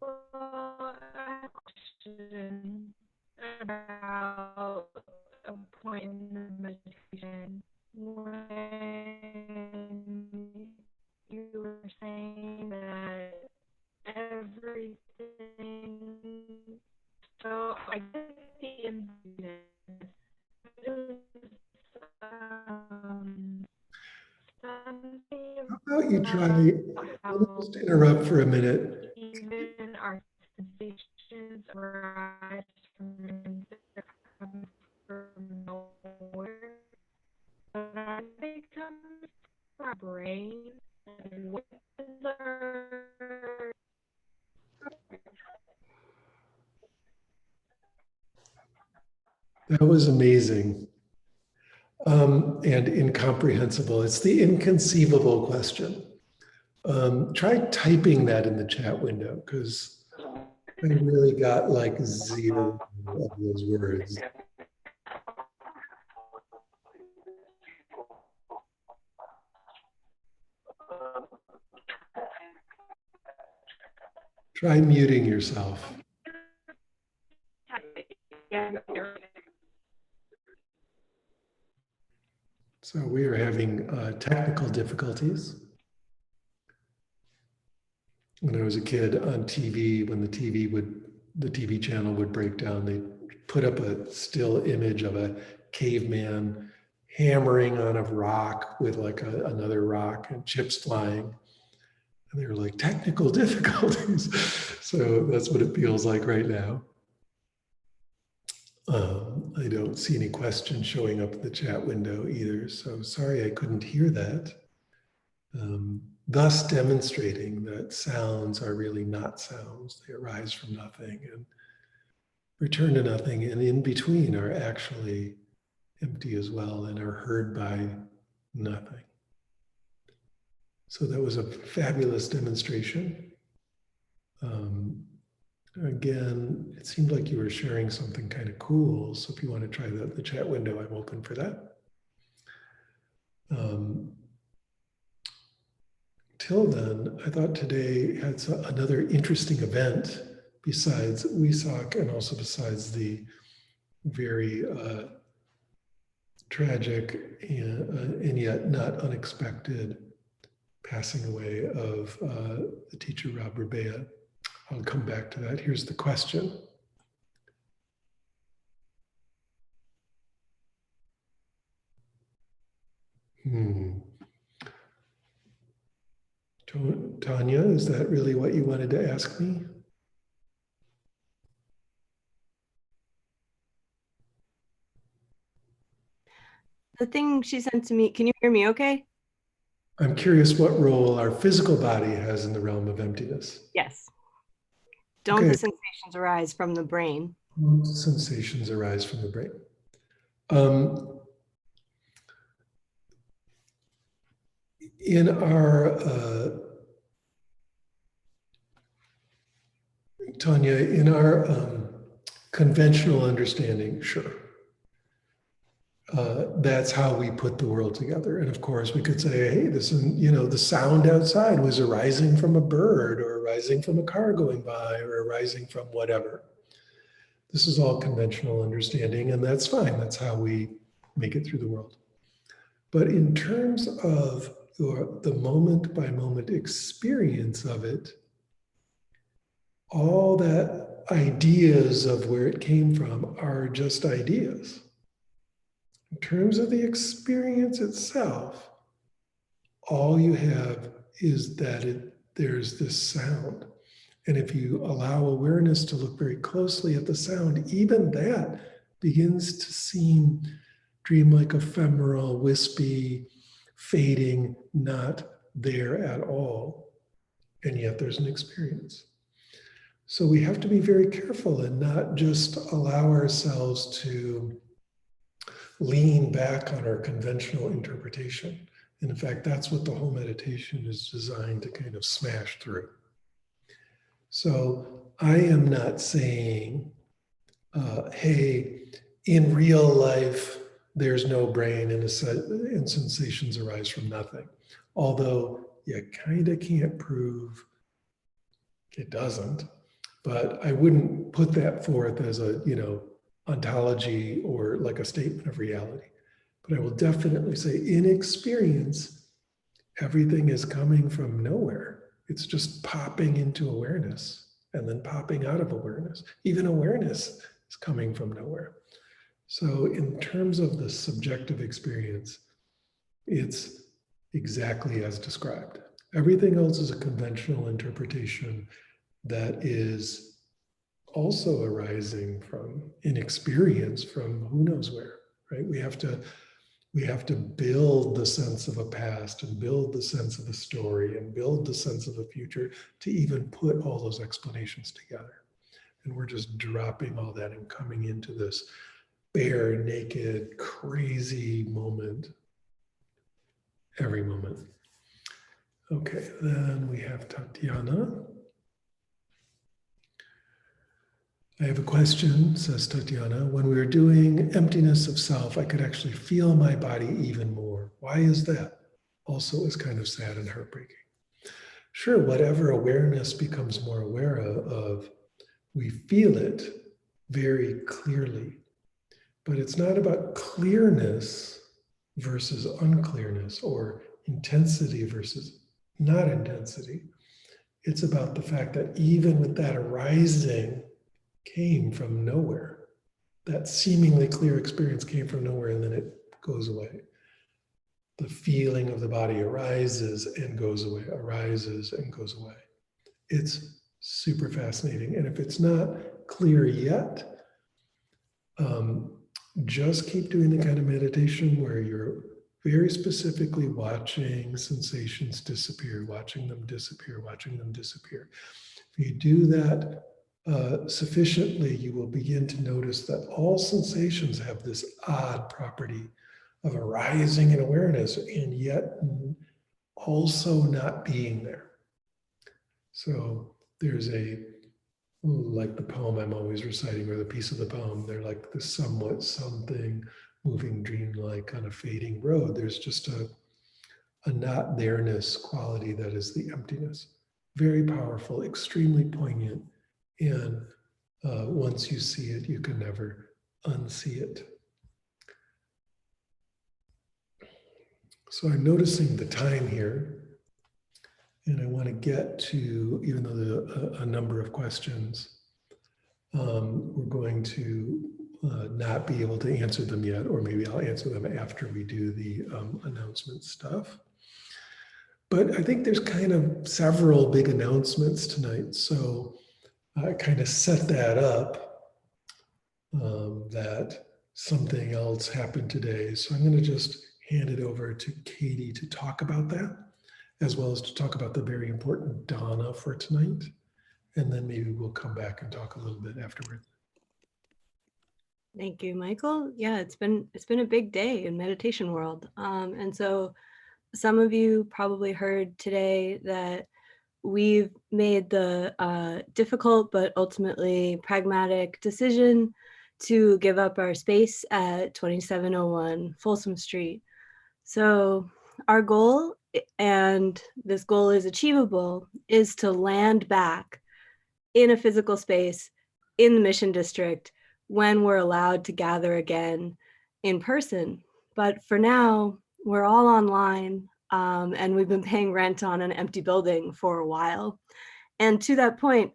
Well, I have a question about a point in the meditation when you were saying that everything So I get the emptiness. It was, something How about you try, about let me how just interrupt for a minute. even our sensations arise from come from nowhere. But I think comes from our brain and what is our That was amazing and incomprehensible. It's the inconceivable question. Try typing that in the chat window because I really got like zero of those words. Try muting yourself. So we are having technical difficulties. When I was a kid on TV, when the TV channel would break down, they put up a still image of a caveman hammering on a rock with like another rock and chips flying. And they were like, technical difficulties. So that's what it feels like right now. I don't see any questions showing up in the chat window either. So sorry I couldn't hear that. Thus demonstrating that sounds are really not sounds. They arise from nothing and return to nothing, and in between are actually empty as well and are heard by nothing. So that was a fabulous demonstration. Again, it seemed like you were sharing something kind of cool. So if you want to try the chat window, I'm open for that. Till then, I thought today had another interesting event besides Weesak and also besides the very tragic and yet not unexpected passing away of the teacher Rob Rebea. I'll come back to that. Here's the question. Tanya, is that really what you wanted to ask me? The thing she sent to me, can you hear me okay? I'm curious what role our physical body has in the realm of emptiness. Yes. Don't the sensations arise from the brain? Sensations arise from the brain. In our, Tanya, in our conventional understanding, sure. That's how we put the world together. And of course, we could say, hey, this, the sound outside was arising from a bird or arising from a car going by or arising from whatever. This is all conventional understanding, and that's fine. That's how we make it through the world. But in terms of the moment by moment experience of it, all that ideas of where it came from are just ideas. In terms of the experience itself, all you have is that there's this sound. And if you allow awareness to look very closely at the sound, even that begins to seem dreamlike, ephemeral, wispy, fading, not there at all. And yet there's an experience. So we have to be very careful and not just allow ourselves to lean back on our conventional interpretation. And in fact, that's what the whole meditation is designed to kind of smash through. So I am not saying, hey, in real life, there's no brain and sensations arise from nothing. Although you kind of can't prove it doesn't. But I wouldn't put that forth as a, ontology or like a statement of reality. But I will definitely say in experience, everything is coming from nowhere. It's just popping into awareness. and then popping out of awareness. Even awareness is coming from nowhere. So in terms of the subjective experience, it's exactly as described. Everything else is a conventional interpretation that is also arising from inexperience from who knows where, right? We have to build the sense of a past and build the sense of a story and build the sense of a future to even put all those explanations together. And we're just dropping all that and coming into this bare, naked, crazy moment every moment. Okay, then we have Tatiana. I have a question, says Tatiana. When we were doing emptiness of self, I could actually feel my body even more. Why is that? Also, it was kind of sad and heartbreaking. Sure, whatever awareness becomes more aware of, we feel it very clearly. But it's not about clearness versus unclearness or intensity versus not intensity. It's about the fact that even with that arising came from nowhere. That seemingly clear experience came from nowhere and then it goes away. The feeling of the body arises and goes away, arises and goes away. It's super fascinating. And if it's not clear yet, just keep doing the kind of meditation where you're very specifically watching sensations disappear, watching them disappear, watching them disappear. If you do that sufficiently, you will begin to notice that all sensations have this odd property of arising in awareness and yet also not being there. So there's like the poem I'm always reciting, or the piece of the poem, they're like the somewhat something moving dreamlike on a fading road. There's just a not there-ness quality that is the emptiness. Very powerful, extremely poignant. And once you see it, you can never unsee it. So I'm noticing the time here. And I want to get to, even though there are a number of questions, we're going to not be able to answer them yet, or maybe I'll answer them after we do the announcement stuff. But I think there's kind of several big announcements tonight. So I kind of set that up, that something else happened today. So I'm going to just hand it over to Katie to talk about that, as well as to talk about the very important dana for tonight. And then maybe we'll come back and talk a little bit afterward. Thank you, Michael. Yeah, it's been a big day in meditation world. And so some of you probably heard today that we've made the difficult but ultimately pragmatic decision to give up our space at 2701 Folsom Street. So our goal, and this goal is achievable, is to land back in a physical space in the Mission District when we're allowed to gather again in person. But for now, we're all online, and we've been paying rent on an empty building for a while. And to that point,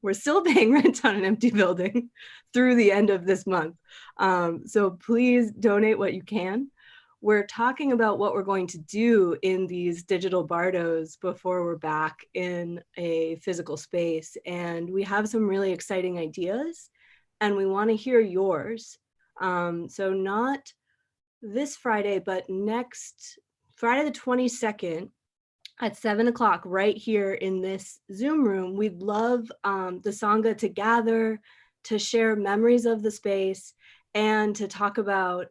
we're still paying rent on an empty building through the end of this month. So please donate what you can. We're talking about what we're going to do in these digital bardos before we're back in a physical space. And we have some really exciting ideas, and we want to hear yours. So not this Friday, but next Friday the 22nd at 7 o'clock right here in this Zoom room. We'd love the Sangha to gather, to share memories of the space, and to talk about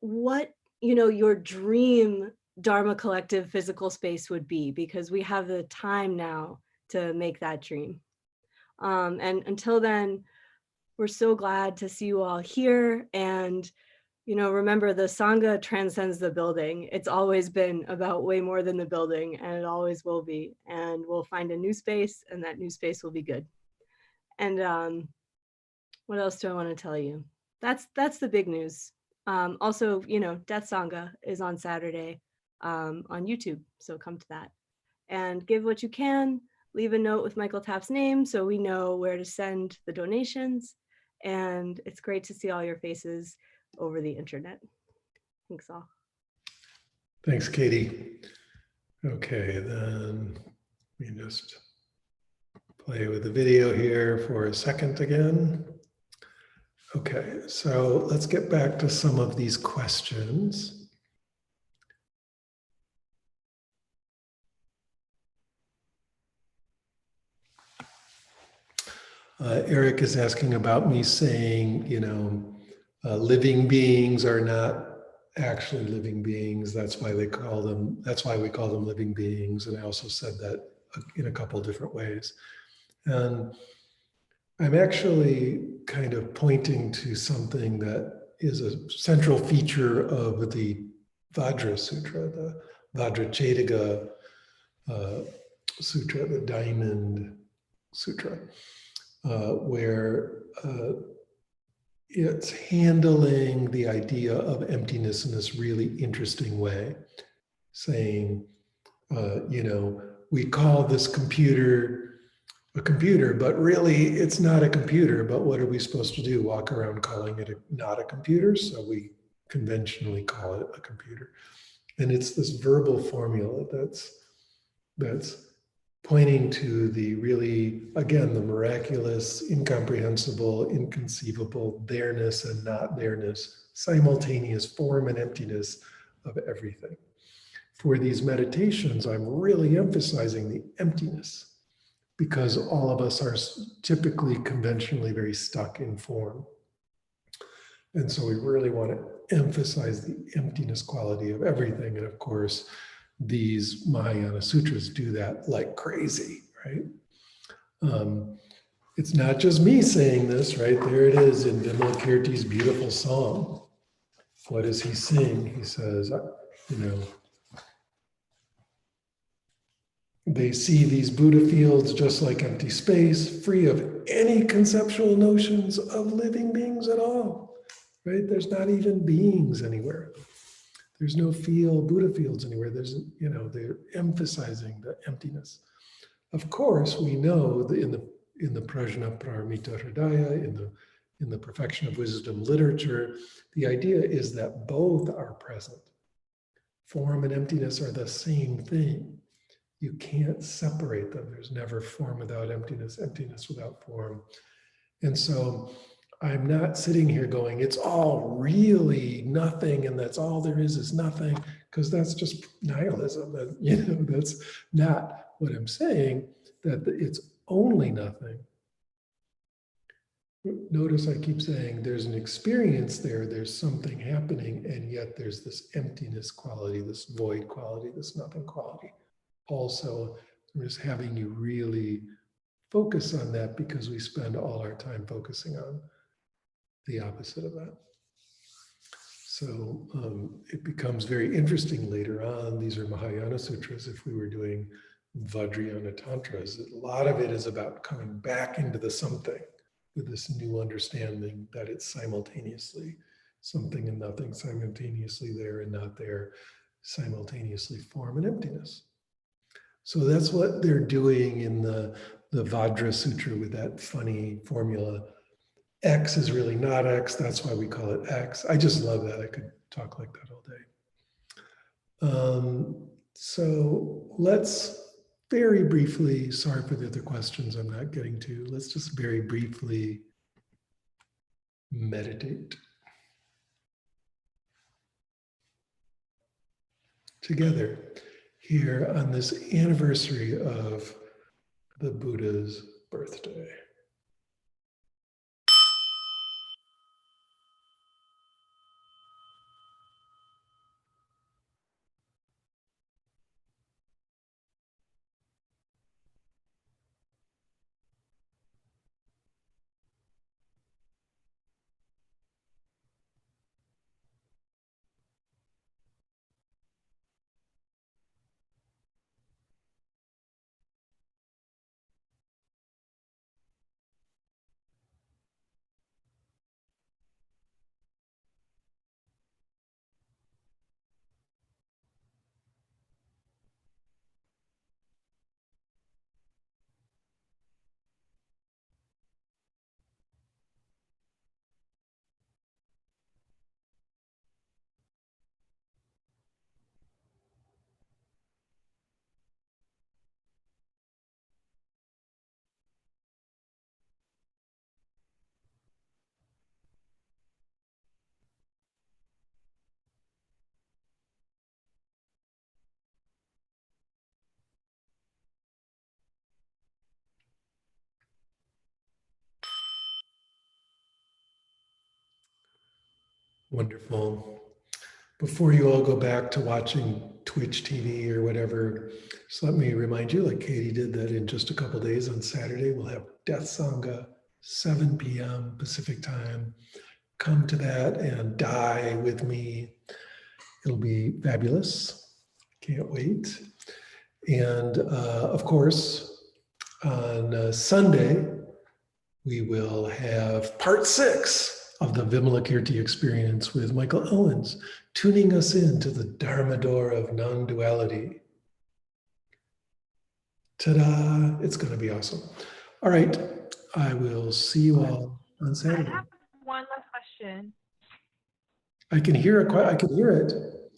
what, you know, your dream Dharma collective physical space would be, because we have the time now to make that dream. And until then, we're so glad to see you all here. And, you know, remember, the Sangha transcends the building. It's always been about way more than the building, and it always will be. And we'll find a new space, and that new space will be good. And what else do I want to tell you? That's the big news. Also, you know, Death Sangha is on Saturday on YouTube, so come to that. And give what you can. leave a note with Michael Taft's name so we know where to send the donations. And it's great to see all your faces over the internet. Thanks all. Thanks, Katie. Okay, then we just play with the video here for a second again. Okay, so let's get back to some of these questions. Eric is asking about me saying, living beings are not actually living beings. That's why we call them living beings. And I also said that in a couple different ways. And I'm actually kind of pointing to something that is a central feature of the Vajra Sutra, the Vajracchedika Sutra, the Diamond Sutra, where it's handling the idea of emptiness in this really interesting way, saying, we call this computer a computer, but really it's not a computer. But what are we supposed to do? Walk around calling it not a computer? So we conventionally call it a computer. And it's this verbal formula that's pointing to the really, again, the miraculous, incomprehensible, inconceivable there-ness and not there-ness, simultaneous form and emptiness of everything. For these meditations, I'm really emphasizing the emptiness, because all of us are typically conventionally very stuck in form. And so we really want to emphasize the emptiness quality of everything. And of course, these Mahayana sutras do that like crazy, right? It's not just me saying this, right? There it is in Vimalakirti's beautiful song. What does he sing? He says, they see these Buddha fields just like empty space, free of any conceptual notions of living beings at all, right? There's not even beings anywhere. There's no Buddha fields anywhere. They're emphasizing the emptiness. Of course, we know that in the Prajna Paramita Hridaya, in the perfection of wisdom literature, the idea is that both are present. Form and emptiness are the same thing. You can't separate them. There's never form without emptiness, emptiness without form. And so I'm not sitting here going, it's all really nothing, and that's all there is nothing, because that's just nihilism. That's not what I'm saying, that it's only nothing. Notice I keep saying there's an experience there, there's something happening, and yet there's this emptiness quality, this void quality, this nothing quality. Also, I'm just having you really focus on that, because we spend all our time focusing on the opposite of that. So it becomes very interesting later on. These are Mahayana sutras. If we were doing Vajrayana Tantras, a lot of it is about coming back into the something with this new understanding that it's simultaneously something and nothing, simultaneously there and not there, simultaneously form and emptiness. So that's what they're doing in the Vajra Sutra with that funny formula. X is really not X. That's why we call it X. I just love that. I could talk like that all day. So let's very briefly, sorry for the other questions I'm not getting to. Let's just very briefly meditate together here on this anniversary of the Buddha's birthday. Wonderful. Before you all go back to watching Twitch TV or whatever, just let me remind you, like Katie did, that in just a couple days on Saturday, we'll have Death Sangha, 7 p.m. Pacific time. Come to that and die with me. It'll be fabulous. Can't wait. And of course, on Sunday, we will have part 6 of the Vimalakirti experience with Michael Owens, tuning us into the Dharma door of non-duality. Ta-da! It's going to be awesome. All right, I will see you all on I Saturday. have one last question. I can hear I can hear it.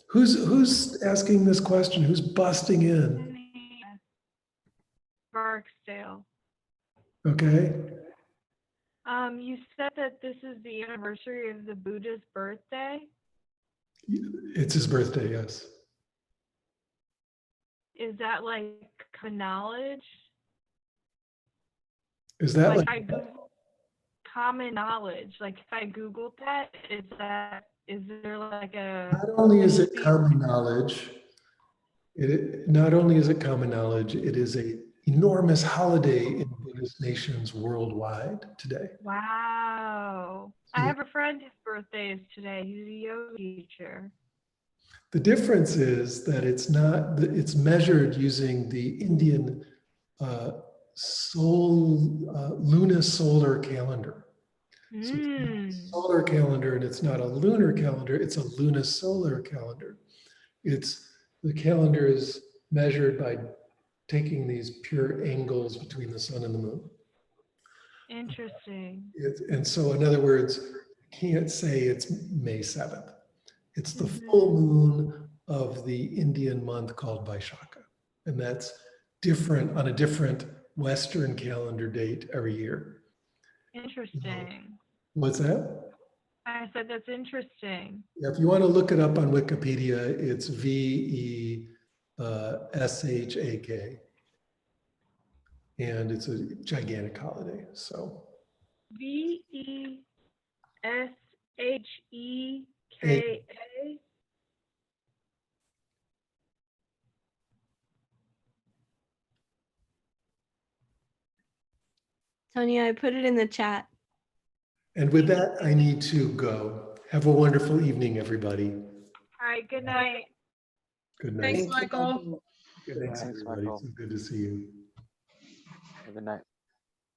Who's asking this question? Who's busting in? Barksdale. Okay. You said that this is the anniversary of the Buddha's birthday. It's his birthday, yes. Is that like common knowledge? Is that Like like I Googled common knowledge. Like if I Googled that, is there like a not only is it common knowledge, not only is it common knowledge, it is an enormous holiday in Buddhist nations worldwide today. Wow. I have a friend whose birthday is today. He's a yoga teacher. The difference is that it's measured using the Indian lunisolar calendar. So it's not a solar calendar and it's not a lunar calendar, it's a lunisolar calendar. The calendar is measured by taking these pure angles between the sun and the moon. Interesting. And so in other words, you can't say it's May 7th. It's the full moon of the Indian month called Vaishaka. And that's different on a different Western calendar date every year. Interesting. What's that? I said that's interesting. Yeah, if you want to look it up on Wikipedia, it's Veeshak. And it's a gigantic holiday. So Veesheka. Tonya, I put it in the chat. and with that, I need to go. Have a wonderful evening, everybody. All right, good night. Good night. Thanks, Michael. Thanks, Thanks, everybody. Michael. So good to see you. Good night.